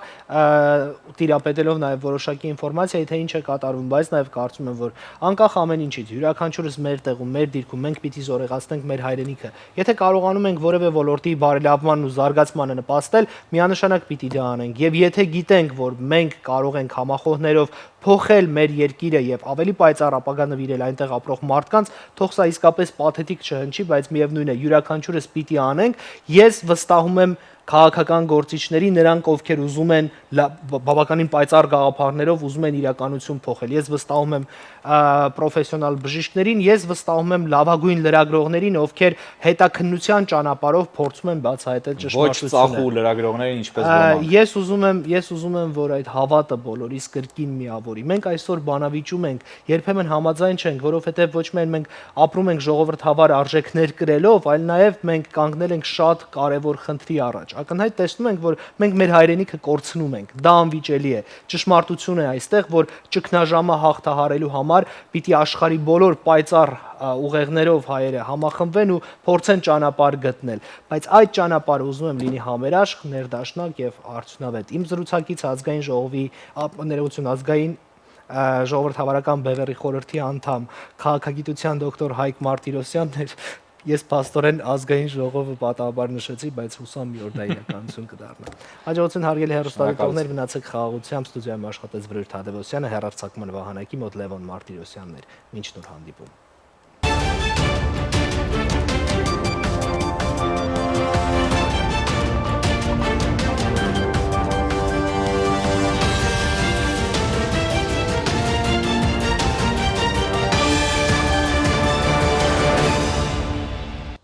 տիրապետելով նաեւ որոշակի ինֆորմացիա, թե ինչ է կատարվում, բայց նաեւ կարծում եմ, որ անկախ ամեն ինչից յուրաքանչյուրս մեր տեղում, մեր դիրքում մենք պիտի զորեղացնենք մեր հայրենիքը։ Եթե կարողանում ենք որևէ ոլորտի բարելավման ու զարգացմանը նպաստել, միանշանակ պիտի դա անենք։ Եվ եթե գիտենք, որ մենք կարող ենք համախոհներով փոխել մեր երկիրը եւ ավելի պայծառ ապագա նվիրել այնտեղ ապրող մարդկանց, թող սա իսկապես պաթետիկ չհնչի, բայց միևնույն է, յուրաքանչյուրս պիտի անենք։ Ես վստահում եմ քաղաքական գործիչների, նրանք ովքեր ուզում են բավականին պայծառ գաղափարներով ուզում են իրականություն փոխել։ Ես վստահում եմ պրոֆեսիոնալ բժիշկներին, ես վստահում եմ լավագույն լրագրողներին, ովքեր հետաքննության ճանապարհով փորձում են բացահայտել ճշմարտությունը։ Ոչ ծախու լրագրողներին ինչպես ոմանք։ Ես ուզում եմ, որ այդ հավատը բոլորիս կրկին միավորի։ Մենք այսօր բանավիճում ենք, երբեմն համաձայն չենք, որովհետև ոչ միայն մենք ապրում ենք ժողովրդավար արժեքներ կրելով, այլ նաև մենք կանգնել ենք շատ կարևոր խնդրի առաջ։ Ակնհայտ տեսնում ենք, որ մենք մեր հայրենիքը կորցնում ենք։ Դա անվիճելի է։ Ճշմարտություն է այստեղ, որ ճգնաժամը հաղթահարելու համար պիտի աշխարհի բոլոր պայծառ ուղեղներով հայերը համախմբվեն ու փորձեն ճանապարհ գտնել, բայց այդ ճանապարհը ուզում եմ լինի համերաշխ, ներդաշնակ եւ արդյունավետ։ Իմ զրուցակից ազգային ժողովի ներողություն ազգային ժողովրդավարական բևեռի խորհրդի անդամ քաղաքագիտության դոկտոր Հայկ Մարտիրոսյանն էր։ Ես փաստորեն ազգային ժողովը պատահաբար նշեցի, բայց հուսամ մի օր դա իրականություն կդառնա։ Հաջողություն հարգելի հեռուստադիտողներ, մնացեք խաղաղությամբ, ստուդիայում աշխատեց Վրույր Թադևոսյանը, հեռարձակման վահանակի մոտ Լևոն Մարտիրոսյանն էր։ Մինչ նոր հանդիպում։